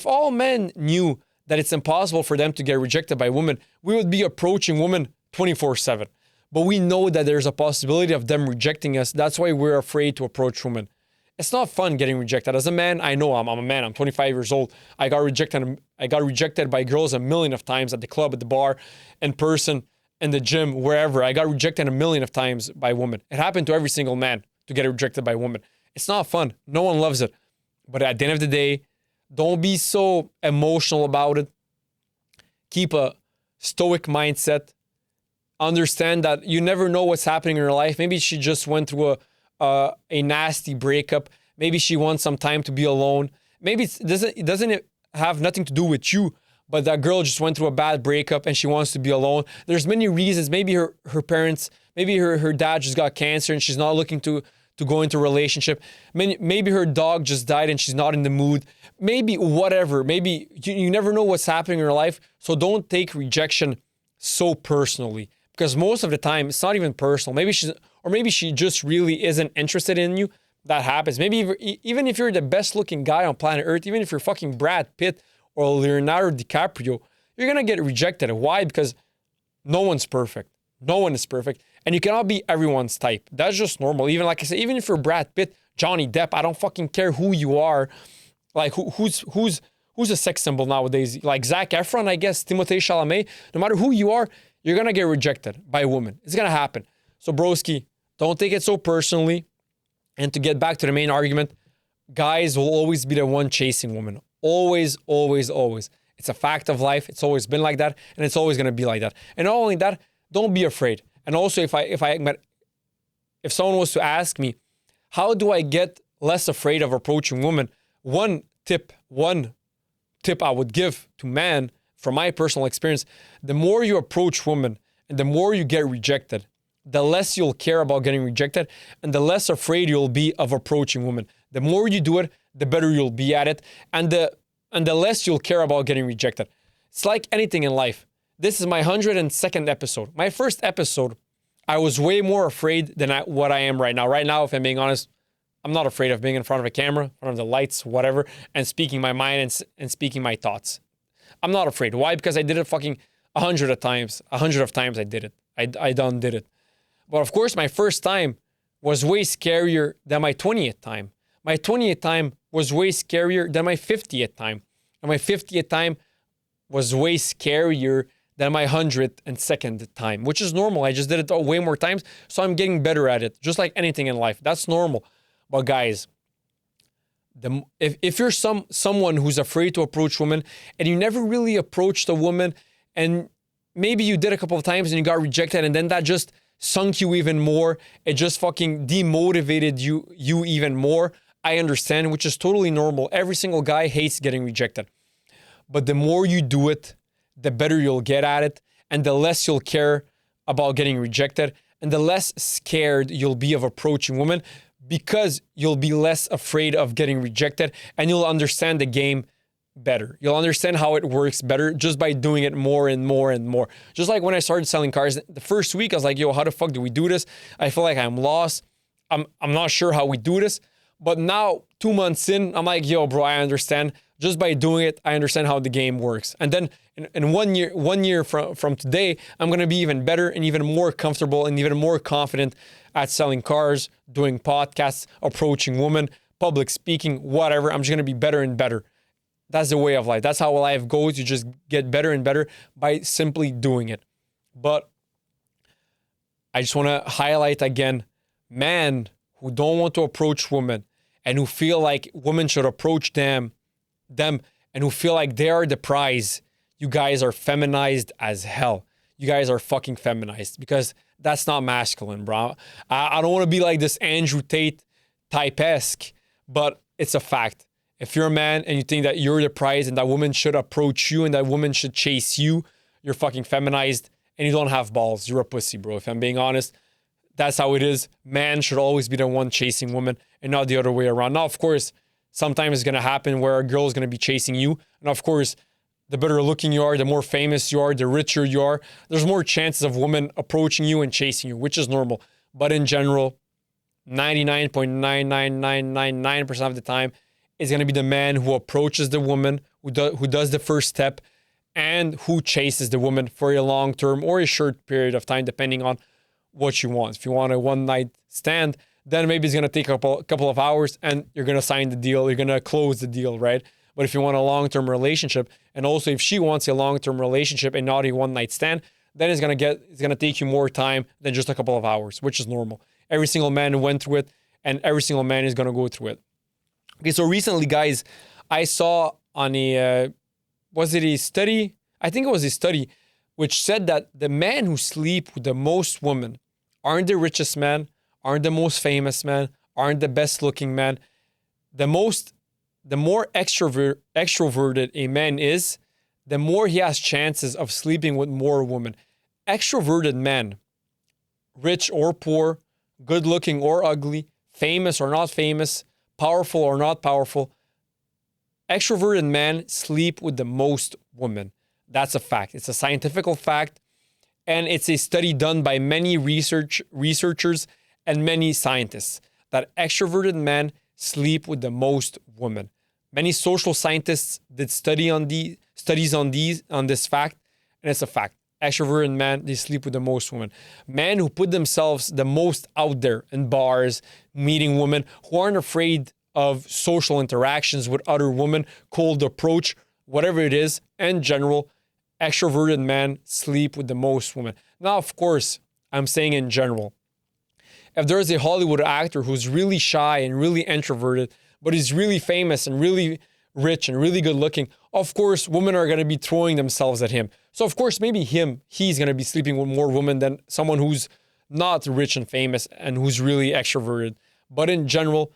all men knew that it's impossible for them to get rejected by women, we would be approaching women 24/7. But we know that there's a possibility of them rejecting us. That's why we're afraid to approach women. It's not fun getting rejected. As a man, I know I'm a man. I'm 25 years old. I got rejected by girls a million of times at the club, at the bar, in person, in the gym, wherever. I got rejected a million of times by women. It happened to every single man to get rejected by a woman. It's not fun. No one loves it. But at the end of the day, don't be so emotional about it. Keep a stoic mindset. Understand that you never know what's happening in her life. Maybe she just went through a nasty breakup. Maybe she wants some time to be alone. Maybe it doesn't have nothing to do with you, but that girl just went through a bad breakup and she wants to be alone. There's many reasons. Maybe her parents, maybe her dad just got cancer and she's not looking to go into a relationship. Maybe her dog just died and she's not in the mood. Maybe whatever. Maybe you never know what's happening in her life. So don't take rejection so personally, because most of the time it's not even personal. Maybe she just really isn't interested in you. That happens. Maybe even if you're the best looking guy on planet Earth, even if you're fucking Brad Pitt or Leonardo DiCaprio, you're going to get rejected. Why? Because no one's perfect. No one is perfect. And you cannot be everyone's type. That's just normal. Even like I said, even if you're Brad Pitt, Johnny Depp, I don't fucking care who you are. Like who's a sex symbol nowadays? Like Zac Efron, I guess, Timothée Chalamet. No matter who you are, you're going to get rejected by a woman. It's going to happen. So broski, don't take it so personally. And to get back to the main argument, guys will always be the one chasing women. Always, always, always. It's a fact of life. It's always been like that. And it's always going to be like that. And not only that, don't be afraid. And also, if someone was to ask me, how do I get less afraid of approaching women? One, one tip I would give to man from my personal experience, the more you approach women and the more you get rejected, the less you'll care about getting rejected and the less afraid you'll be of approaching women. The more you do it, the better you'll be at it and the less you'll care about getting rejected. It's like anything in life. This is my 102nd episode. My first episode, I was way more afraid than what I am right now. Right now, if I'm being honest, I'm not afraid of being in front of a camera, in front of the lights, whatever, and speaking my mind and speaking my thoughts. I'm not afraid. Why? Because I did it fucking 100 of times. 100 of times I did it. I done did it. But of course, my first time was way scarier than my 20th time. My 20th time was way scarier than my 50th time. And my 50th time was way scarier than my 102nd time, which is normal. I just did it way more times, so I'm getting better at it, just like anything in life. That's normal. But guys, if you're someone who's afraid to approach women and you never really approached a woman and maybe you did a couple of times and you got rejected and then that just sunk you even more, it just fucking demotivated you even more, I understand, which is totally normal. Every single guy hates getting rejected. But the more you do it, the better you'll get at it, and the less you'll care about getting rejected, and the less scared you'll be of approaching women because you'll be less afraid of getting rejected, and you'll understand the game better. You'll understand how it works better just by doing it more and more and more. Just like when I started selling cars, the first week I was like, yo, how the fuck do we do this? I feel like I'm lost. I'm not sure how we do this. But now, 2 months in, I'm like, yo, bro, I understand. Just by doing it, I understand how the game works. And then in 1 year from today, I'm going to be even better and even more comfortable and even more confident at selling cars, doing podcasts, approaching women, public speaking, whatever. I'm just going to be better and better. That's the way of life. That's how life goes. You just get better and better by simply doing it. But I just want to highlight again, men who don't want to approach women and who feel like women should approach them and who feel like they are the prize, you guys are feminized as hell. You guys are fucking feminized because that's not masculine, bro. I don't want to be like this Andrew Tate type-esque, but it's a fact. If you're a man and you think that you're the prize and that woman should approach you and that woman should chase you, you're fucking feminized and you don't have balls. You're a pussy, bro. If I'm being honest, that's how it is. Man should always be the one chasing women and not the other way around. Now, of course, sometimes it's going to happen where a girl is going to be chasing you. And of course, the better looking you are, the more famous you are, the richer you are, there's more chances of women approaching you and chasing you, which is normal. But in general, 99.99999% of the time, it's going to be the man who approaches the woman, who does the first step, and who chases the woman for a long term or a short period of time, depending on what you want. If you want a one-night stand, then maybe it's going to take a couple of hours and you're going to sign the deal. You're going to close the deal, right? But if you want a long-term relationship, and also if she wants a long-term relationship and not a one-night stand, then it's going to take you more time than just a couple of hours, which is normal. Every single man went through it, and every single man is going to go through it. Okay, so recently, guys, I saw on was it a study? I think it was a study which said that the men who sleep with the most women aren't the richest men, aren't the most famous men, aren't the best looking men. The more extroverted a man is, the more he has chances of sleeping with more women. Extroverted men, rich or poor, good looking or ugly, famous or not famous, powerful or not powerful, extroverted men sleep with the most women. That's a fact. It's a scientific fact, and it's a study done by many researchers and many scientists that extroverted men sleep with the most women. Many social scientists did studies on this fact, and it's a fact. Extroverted men, they sleep with the most women. Men who put themselves the most out there in bars, meeting women, who aren't afraid of social interactions with other women, cold approach, whatever it is, in general, extroverted men sleep with the most women. Now, of course, I'm saying in general. If there's a Hollywood actor who's really shy and really introverted, but he's really famous and really rich and really good looking, of course, women are going to be throwing themselves at him. So, of course, maybe he's going to be sleeping with more women than someone who's not rich and famous and who's really extroverted. But in general,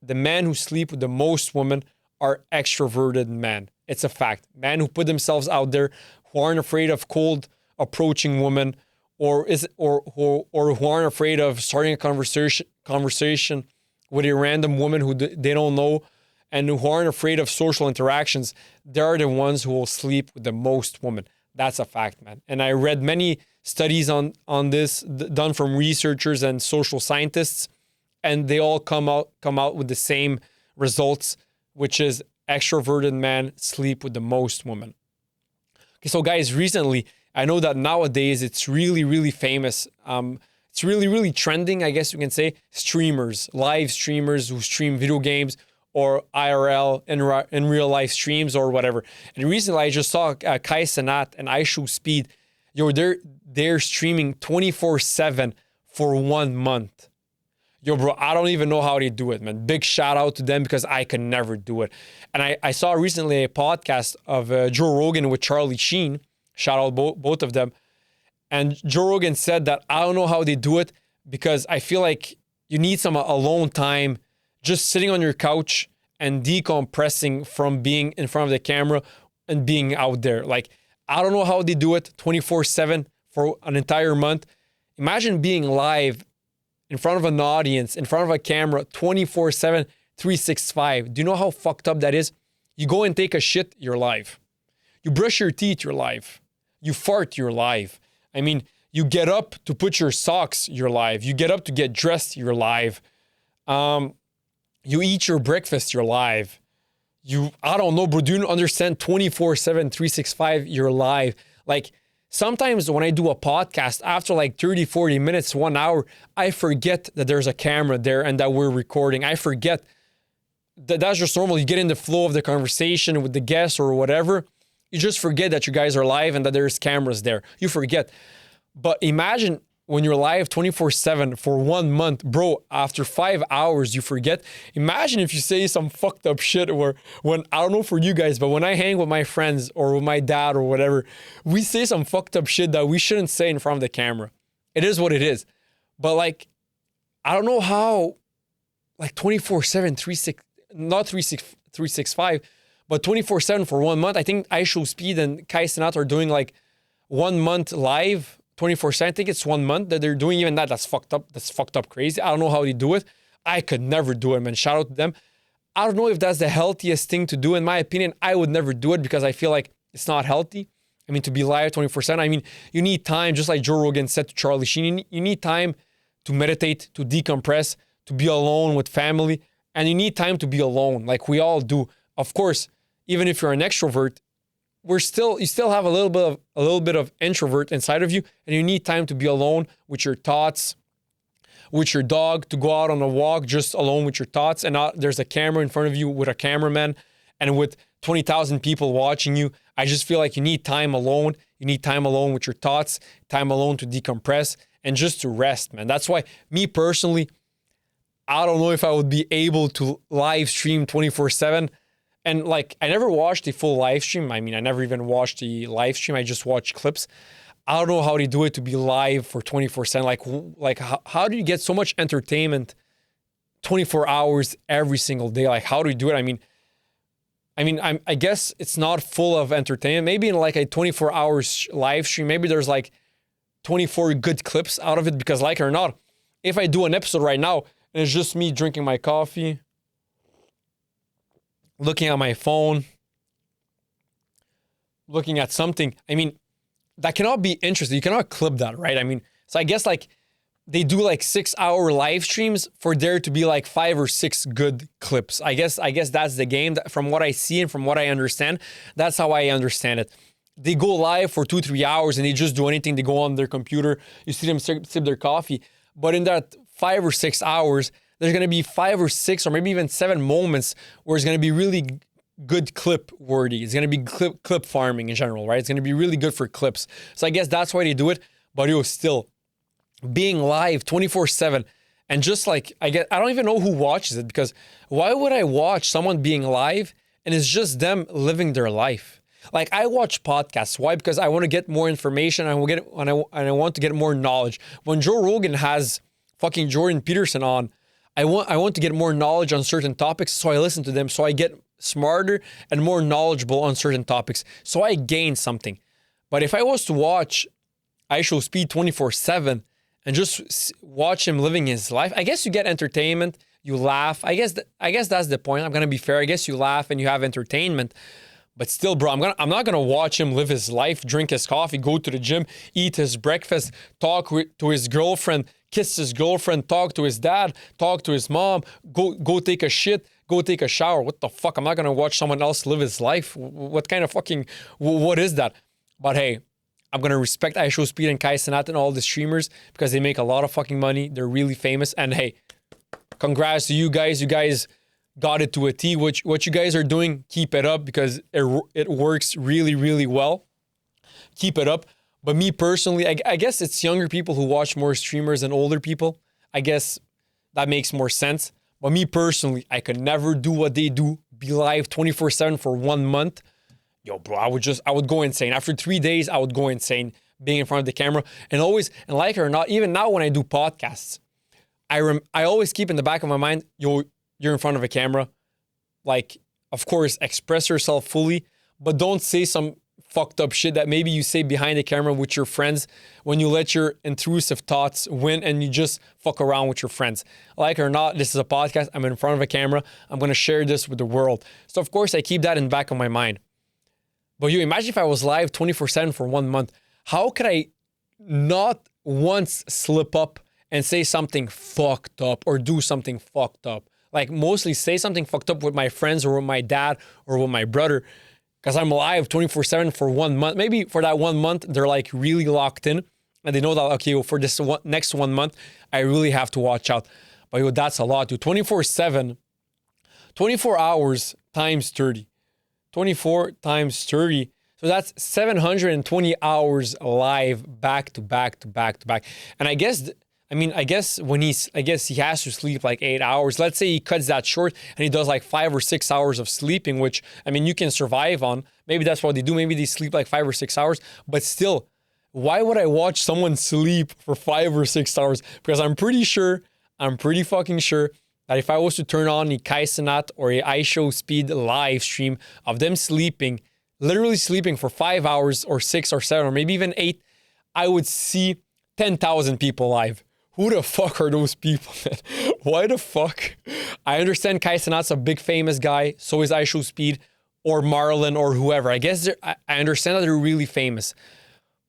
the men who sleep with the most women are extroverted men. It's a fact. Men who put themselves out there, who aren't afraid of cold approaching women, or who aren't afraid of starting a conversation with a random woman who they don't know, and who aren't afraid of social interactions. They are the ones who will sleep with the most women. That's a fact, man. And I read many studies on this done from researchers and social scientists, and they all come out with the same results, which is extroverted men sleep with the most women. Okay, so guys, recently, I know that nowadays it's really, really famous. It's really, really trending, I guess you can say, streamers, live streamers who stream video games or IRL in real life streams or whatever. And recently I just saw Kai Cenat and IShowSpeed. Yo, they're streaming 24/7 for 1 month. Yo, bro, I don't even know how they do it, man. Big shout out to them because I could never do it. And I saw recently a podcast of Joe Rogan with Charlie Sheen. Shout out both of them. And Joe Rogan said that I don't know how they do it because I feel like you need some alone time, just sitting on your couch and decompressing from being in front of the camera and being out there. Like, I don't know how they do it 24/7 for an entire month. Imagine being live in front of an audience, in front of a camera, 24/7, 365. Do you know how fucked up that is? You go and take a shit, you're live. You brush your teeth, you're live. You fart, you're live. I mean, you get up to put your socks, you're live. You get up to get dressed, you're live. You eat your breakfast, you're live. I don't know, bro, do you understand 24/7, 365, you're live? Like, sometimes when I do a podcast, after like 30, 40 minutes, 1 hour, I forget that there's a camera there and that we're recording. I forget that that's just normal. You get in the flow of the conversation with the guest or whatever. You just forget that you guys are live and that there's cameras there. You forget. But imagine when you're live 24/7 for 1 month, bro, after 5 hours, you forget. Imagine if you say some fucked up shit or when, I don't know for you guys, but when I hang with my friends or with my dad or whatever, we say some fucked up shit that we shouldn't say in front of the camera. It is what it is. But like, I don't know how, like 24/7, 365, but 24/7 for 1 month. I think IShowSpeed and Kai Cenat are doing like 1 month live, 24/7. I think it's 1 month that they're doing even that. That's fucked up. That's fucked up crazy. I don't know how they do it. I could never do it, man. Shout out to them. I don't know if that's the healthiest thing to do. In my opinion, I would never do it because I feel like it's not healthy. I mean, to be live 24/7. I mean, you need time, just like Joe Rogan said to Charlie Sheen, you need time to meditate, to decompress, to be alone with family. And you need time to be alone, like we all do. Of course, even if you're an extrovert, you still have a little bit of introvert inside of you, and you need time to be alone with your thoughts, with your dog, to go out on a walk just alone with your thoughts, and there's a camera in front of you with a cameraman, and with 20,000 people watching you. I just feel like you need time alone. You need time alone with your thoughts, time alone to decompress, and just to rest, man. That's why, me personally, I don't know if I would be able to live stream 24/7. And like, I never watched the full live stream. I mean, I never even watched the live stream. I just watched clips. I don't know how they do it to be live for 24/7. Like how do you get so much entertainment 24 hours every single day? Like, how do you do it? I guess it's not full of entertainment. Maybe in like a 24 hours live stream, maybe there's like 24 good clips out of it, because like it or not, if I do an episode right now and it's just me drinking my coffee, looking at my phone, looking at something, I mean, that cannot be interesting. You cannot clip that, right? I mean, so I guess like they do like 6-hour live streams for there to be like 5 or 6 good clips. I guess that's the game. From what I see and from what I understand, that's how I understand it. They go live for 2-3 hours and they just do anything. They go on their computer. You see them sip their coffee. But in that 5 or 6 hours, there's going to be 5 or 6 or maybe even 7 moments where it's going to be really good clip worthy. It's going to be clip farming in general, right? It's going to be really good for clips. So I guess that's why they do it. But it was still being live 24/7. And just like, I don't even know who watches it, because why would I watch someone being live and it's just them living their life? Like, I watch podcasts. Why? Because I want to get more information. I want to get more knowledge. When Joe Rogan has fucking Jordan Peterson on, I want to get more knowledge on certain topics, so I listen to them, so I get smarter and more knowledgeable on certain topics. So I gain something. But if I was to watch IShowSpeed 24/7 and just watch him living his life, I guess you get entertainment, you laugh. I guess that's the point. I'm gonna be fair. I guess you laugh and you have entertainment. But still, bro, I'm not gonna watch him live his life, drink his coffee, go to the gym, eat his breakfast, talk to his girlfriend, kiss his girlfriend, talk to his dad, talk to his mom, go take a shit, go take a shower. What the fuck? I'm not gonna watch someone else live his life. What kind of fucking, what is that? But hey, I'm gonna respect IShowSpeed and Kai Cenat and all the streamers because they make a lot of fucking money. They're really famous. And hey, congrats to you guys. You guys got it to a T. What you guys are doing, keep it up because it works really, really well. Keep it up. But me personally, I guess it's younger people who watch more streamers than older people. I guess that makes more sense. But me personally, I could never do what they do, be live 24/7 for 1 month. Yo, bro, I would go insane. After 3 days, I would go insane being in front of the camera. And always, and like it or not, even now when I do podcasts, I always keep in the back of my mind, yo, you're in front of a camera. Like, of course, express yourself fully, but don't say some fucked up shit that maybe you say behind the camera with your friends when you let your intrusive thoughts win and you just fuck around with your friends. Like it or not, this is a podcast. I'm in front of a camera. I'm going to share this with the world. So, of course, I keep that in the back of my mind. But you imagine if I was live 24/7 for 1 month. How could I not once slip up and say something fucked up or do something fucked up? Like mostly say something fucked up with my friends or with my dad or with my brother because I'm live 24/7 for 1 month. Maybe for that 1 month, they're like really locked in and they know that, okay, well, for this next 1 month, I really have to watch out. But yo, that's a lot, dude. 24/7, 24 hours times 30. 24 times 30. So that's 720 hours live back to back to back to back. And I guess he has to sleep like 8 hours. Let's say he cuts that short and he does like 5 or 6 hours of sleeping, which, I mean, you can survive on. Maybe that's what they do. Maybe they sleep like 5 or 6 hours. But still, why would I watch someone sleep for 5 or 6 hours? Because I'm pretty fucking sure that if I was to turn on a Kai Cenat or a IShowSpeed live stream of them sleeping, literally sleeping for 5 hours or 6 or 7 or maybe even 8, I would see 10,000 people live. Who the fuck are those people, man? Why the fuck? I understand Kai Cenat's a big famous guy. So is IShowSpeed or Marlon or whoever. I guess I understand that they're really famous.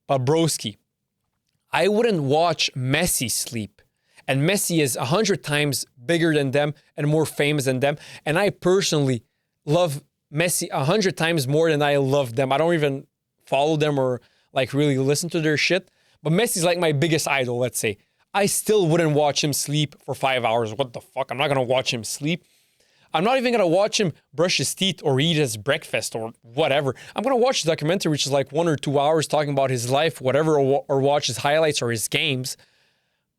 But broski, I wouldn't watch Messi sleep. And Messi is 100 times bigger than them and more famous than them. And I personally love Messi 100 times more than I love them. I don't even follow them or like really listen to their shit. But Messi's like my biggest idol, let's say. I still wouldn't watch him sleep for 5 hours. What the fuck? I'm not going to watch him sleep. I'm not even going to watch him brush his teeth or eat his breakfast or whatever. I'm going to watch the documentary, which is like 1 or 2 hours talking about his life, whatever, or watch his highlights or his games.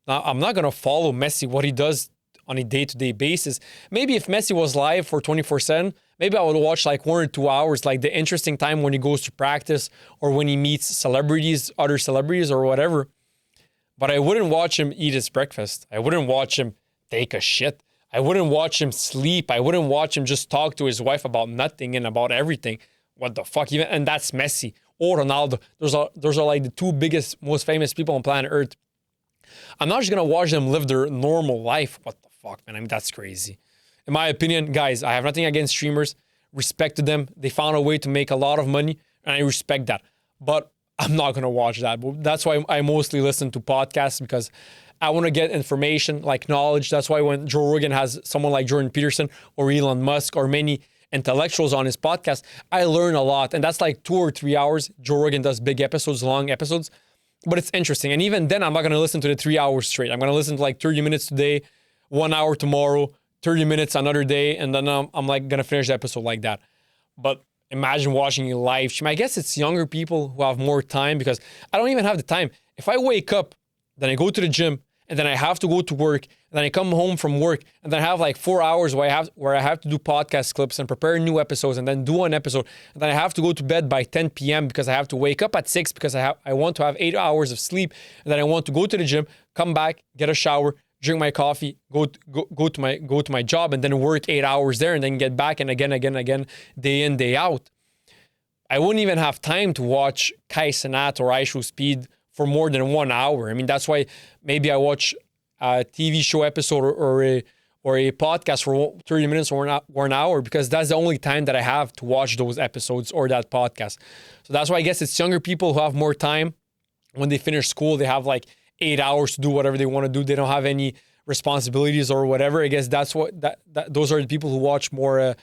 Now, I'm not going to follow Messi, what he does on a day-to-day basis. Maybe if Messi was live for 24/7, maybe I would watch like 1 or 2 hours, like the interesting time when he goes to practice or when he meets celebrities, other celebrities or whatever. But I wouldn't watch him eat his breakfast. I wouldn't watch him take a shit. I wouldn't watch him sleep. I wouldn't watch him just talk to his wife about nothing and about everything. What the fuck? Even, and that's Messi or Ronaldo. Those are like the 2 biggest, most famous people on planet Earth. I'm not just going to watch them live their normal life. What the fuck, man? I mean, that's crazy. In my opinion, guys, I have nothing against streamers. Respect to them. They found a way to make a lot of money, and I respect that. But I'm not going to watch that. That's why I mostly listen to podcasts because I want to get information, like knowledge. That's why when Joe Rogan has someone like Jordan Peterson or Elon Musk or many intellectuals on his podcast, I learn a lot. And that's like 2 or 3 hours. Joe Rogan does big episodes, long episodes. But it's interesting. And even then, I'm not going to listen to the 3 hours straight. I'm going to listen to like 30 minutes today, 1 hour tomorrow, 30 minutes another day. And then I'm like going to finish the episode like that. But imagine watching a live stream. I guess it's younger people who have more time because I don't even have the time. If I wake up, then I go to the gym, and then I have to go to work, and then I come home from work, and then I have like 4 hours where I have to do podcast clips and prepare new episodes and then do an episode. And then I have to go to bed by 10 p.m. because I have to wake up at 6 because I want to have 8 hours of sleep. And then I want to go to the gym, come back, get a shower, drink my coffee, go to my job, and then work 8 hours there, and then get back and again, day in, day out. I wouldn't even have time to watch Kai Cenat or iShowSpeed for more than 1 hour. I mean, that's why maybe I watch a TV show episode or a podcast for 30 minutes or an hour, because that's the only time that I have to watch those episodes or that podcast. So that's why I guess it's younger people who have more time. When they finish school, they have like 8 hours to do whatever they want to do. They don't have any responsibilities or whatever. I guess that's what those are the people who watch more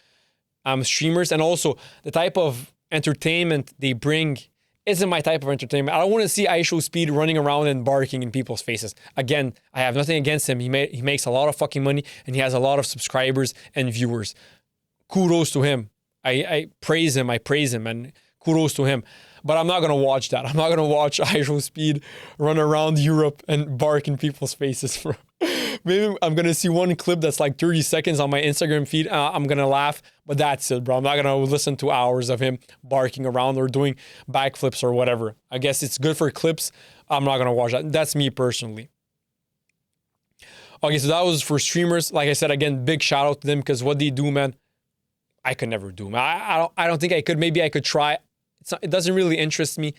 streamers. And also the type of entertainment they bring isn't my type of entertainment. I don't want to see iShowSpeed running around and barking in people's faces. Again, I have nothing against him. He makes a lot of fucking money and he has a lot of subscribers and viewers. Kudos to him. I praise him. And kudos to him. But I'm not going to watch that. I'm not going to watch iShowSpeed run around Europe and bark in people's faces. Bro. Maybe I'm going to see one clip that's like 30 seconds on my Instagram feed. I'm going to laugh, but that's it, bro. I'm not going to listen to hours of him barking around or doing backflips or whatever. I guess it's good for clips. I'm not going to watch that. That's me personally. Okay, so that was for streamers. Like I said, again, big shout out to them, because what they do, man, I could never do. I don't think I could. Maybe I could try. It doesn't really interest me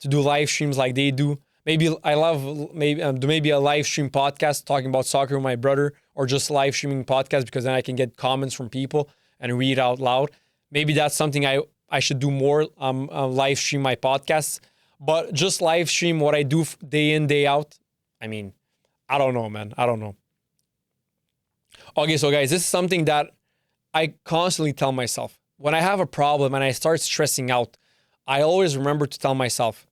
to do live streams like they do. Maybe I love maybe a live stream podcast talking about soccer with my brother, or just live streaming podcast, because then I can get comments from people and read out loud. Maybe that's something I should do more, live stream my podcasts. But just live stream what I do day in, day out. I mean, I don't know, man. I don't know. Okay, so guys, this is something that I constantly tell myself. When I have a problem and I start stressing out, I always remember to tell myself,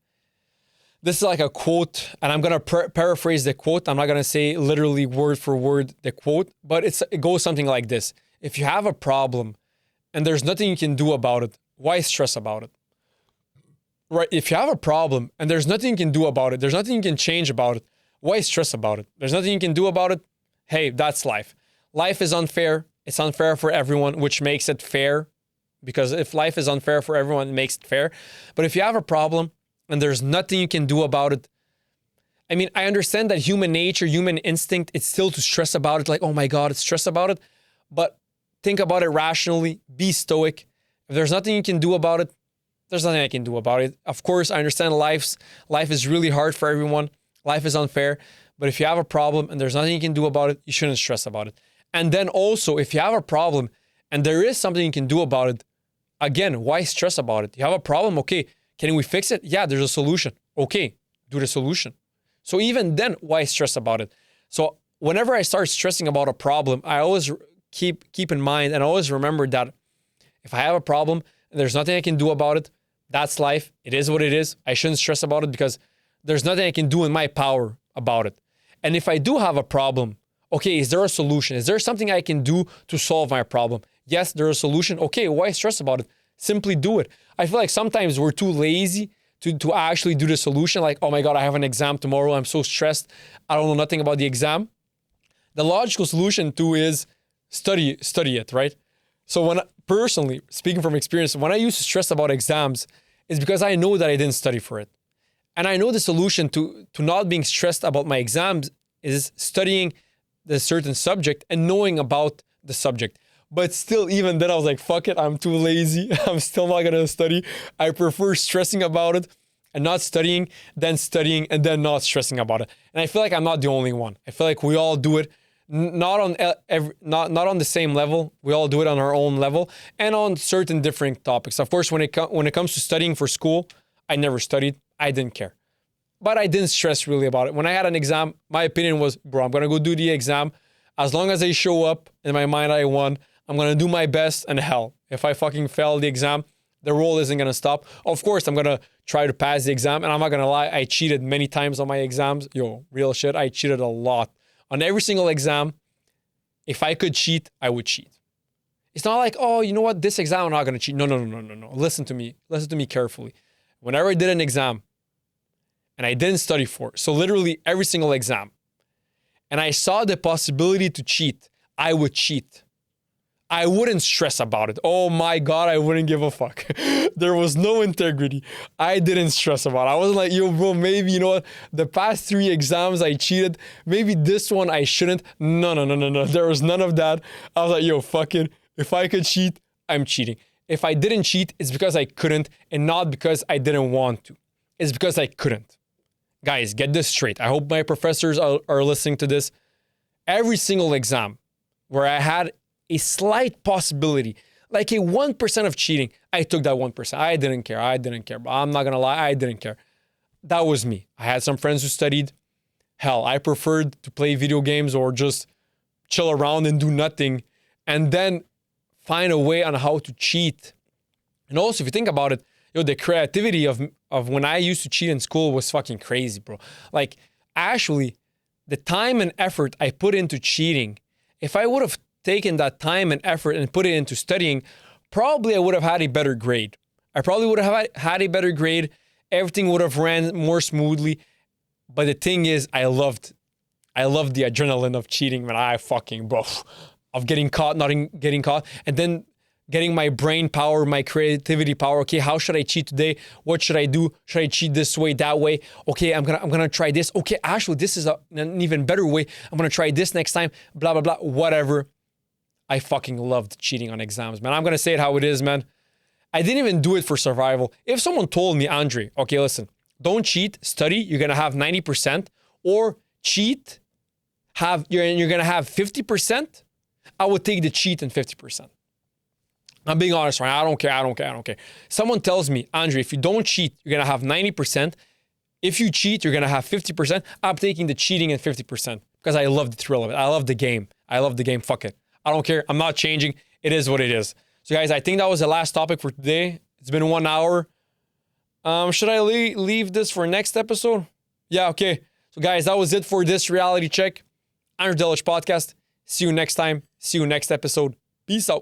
this is like a quote, and I'm going to paraphrase the quote. I'm not going to say literally word for word the quote, but it goes something like this. If you have a problem and there's nothing you can do about it, why stress about it? Right? If you have a problem and there's nothing you can do about it, there's nothing you can change about it, why stress about it? There's nothing you can do about it. Hey, that's life. Life is unfair. It's unfair for everyone, which makes it fair. Because if life is unfair for everyone, it makes it fair. But if you have a problem and there's nothing you can do about it, I mean, I understand that human nature, human instinct, it's still to stress about it. Like, oh my God, it's stress about it. But think about it rationally. Be stoic. If there's nothing you can do about it, there's nothing I can do about it. Of course, I understand life is really hard for everyone. Life is unfair. But if you have a problem and there's nothing you can do about it, you shouldn't stress about it. And then also, if you have a problem and there is something you can do about it, again, why stress about it? You have a problem, okay, can we fix it? Yeah, there's a solution. Okay, do the solution. So even then, why stress about it? So whenever I start stressing about a problem, I always keep in mind and always remember that if I have a problem and there's nothing I can do about it, that's life. It is what it is. I shouldn't stress about it because there's nothing I can do in my power about it. And if I do have a problem, okay, is there a solution? Is there something I can do to solve my problem? Yes, there's a solution. Okay, why stress about it? Simply do it. I feel like sometimes we're too lazy to actually do the solution. Like, oh my God, I have an exam tomorrow. I'm so stressed. I don't know nothing about the exam. The logical solution too is study it, right? So personally, speaking from experience, when I used to stress about exams, it's because I know that I didn't study for it. And I know the solution to not being stressed about my exams is studying the certain subject and knowing about the subject. But still, even then, I was like, fuck it, I'm too lazy. I'm still not going to study. I prefer stressing about it and not studying than studying and then not stressing about it. And I feel like I'm not the only one. I feel like we all do it, not on the same level. We all do it on our own level and on certain different topics. Of course, when it comes to studying for school, I never studied. I didn't care. But I didn't stress really about it. When I had an exam, my opinion was, bro, I'm going to go do the exam. As long as I show up, in my mind I won. I'm going to do my best, and hell, if I fucking fail the exam, the roll isn't going to stop. Of course, I'm going to try to pass the exam, and I'm not going to lie, I cheated many times on my exams. Yo, real shit, I cheated a lot. On every single exam, if I could cheat, I would cheat. It's not like, oh, you know what, this exam I'm not going to cheat. No. Listen to me carefully. Whenever I did an exam, and I didn't study for it, so literally every single exam, and I saw the possibility to cheat, I would cheat. I wouldn't stress about it. Oh my God, I wouldn't give a fuck. There was no integrity. I didn't stress about it. I wasn't like, yo, bro, maybe, you know what? The past 3 exams I cheated. Maybe this one I shouldn't. No. There was none of that. I was like, yo, fuck it. If I could cheat, I'm cheating. If I didn't cheat, it's because I couldn't and not because I didn't want to. It's because I couldn't. Guys, get this straight. I hope my professors are listening to this. Every single exam where I had a slight possibility, like a 1% of cheating, I took that 1%. I didn't care. But I'm not going to lie, I didn't care. That was me. I had some friends who studied. Hell, I preferred to play video games or just chill around and do nothing and then find a way on how to cheat. And also, if you think about it, the creativity of when I used to cheat in school was fucking crazy, bro. Like, actually, the time and effort I put into cheating, if I would have taken that time and effort and put it into studying, probably I would have had a better grade. I probably would have had a better grade. Everything would have ran more smoothly. But the thing is, I loved the adrenaline of cheating, man. I fucking, bro, of getting caught, not getting caught, and then getting my brain power, my creativity power. Okay, how should I cheat today? What should I do? Should I cheat this way, that way? Okay, I'm gonna try this. Okay, actually, this is an even better way. I'm gonna try this next time. Blah blah blah. Whatever. I fucking loved cheating on exams, man. I'm gonna say it how it is, man. I didn't even do it for survival. If someone told me, Andre, okay, listen, don't cheat, study, you're gonna have 90%, or cheat, you're gonna have 50%, I would take the cheat and 50%. I'm being honest, right? I don't care. Someone tells me, Andre, if you don't cheat, you're gonna have 90%. If you cheat, you're gonna have 50%. I'm taking the cheating and 50% because I love the thrill of it. I love the game. Fuck it. I don't care. I'm not changing. It is what it is. So guys, I think that was the last topic for today. It's been 1 hour. Should I leave this for next episode? Yeah, okay. So guys, that was it for this reality check. Andre Delish podcast. See you next time. See you next episode. Peace out.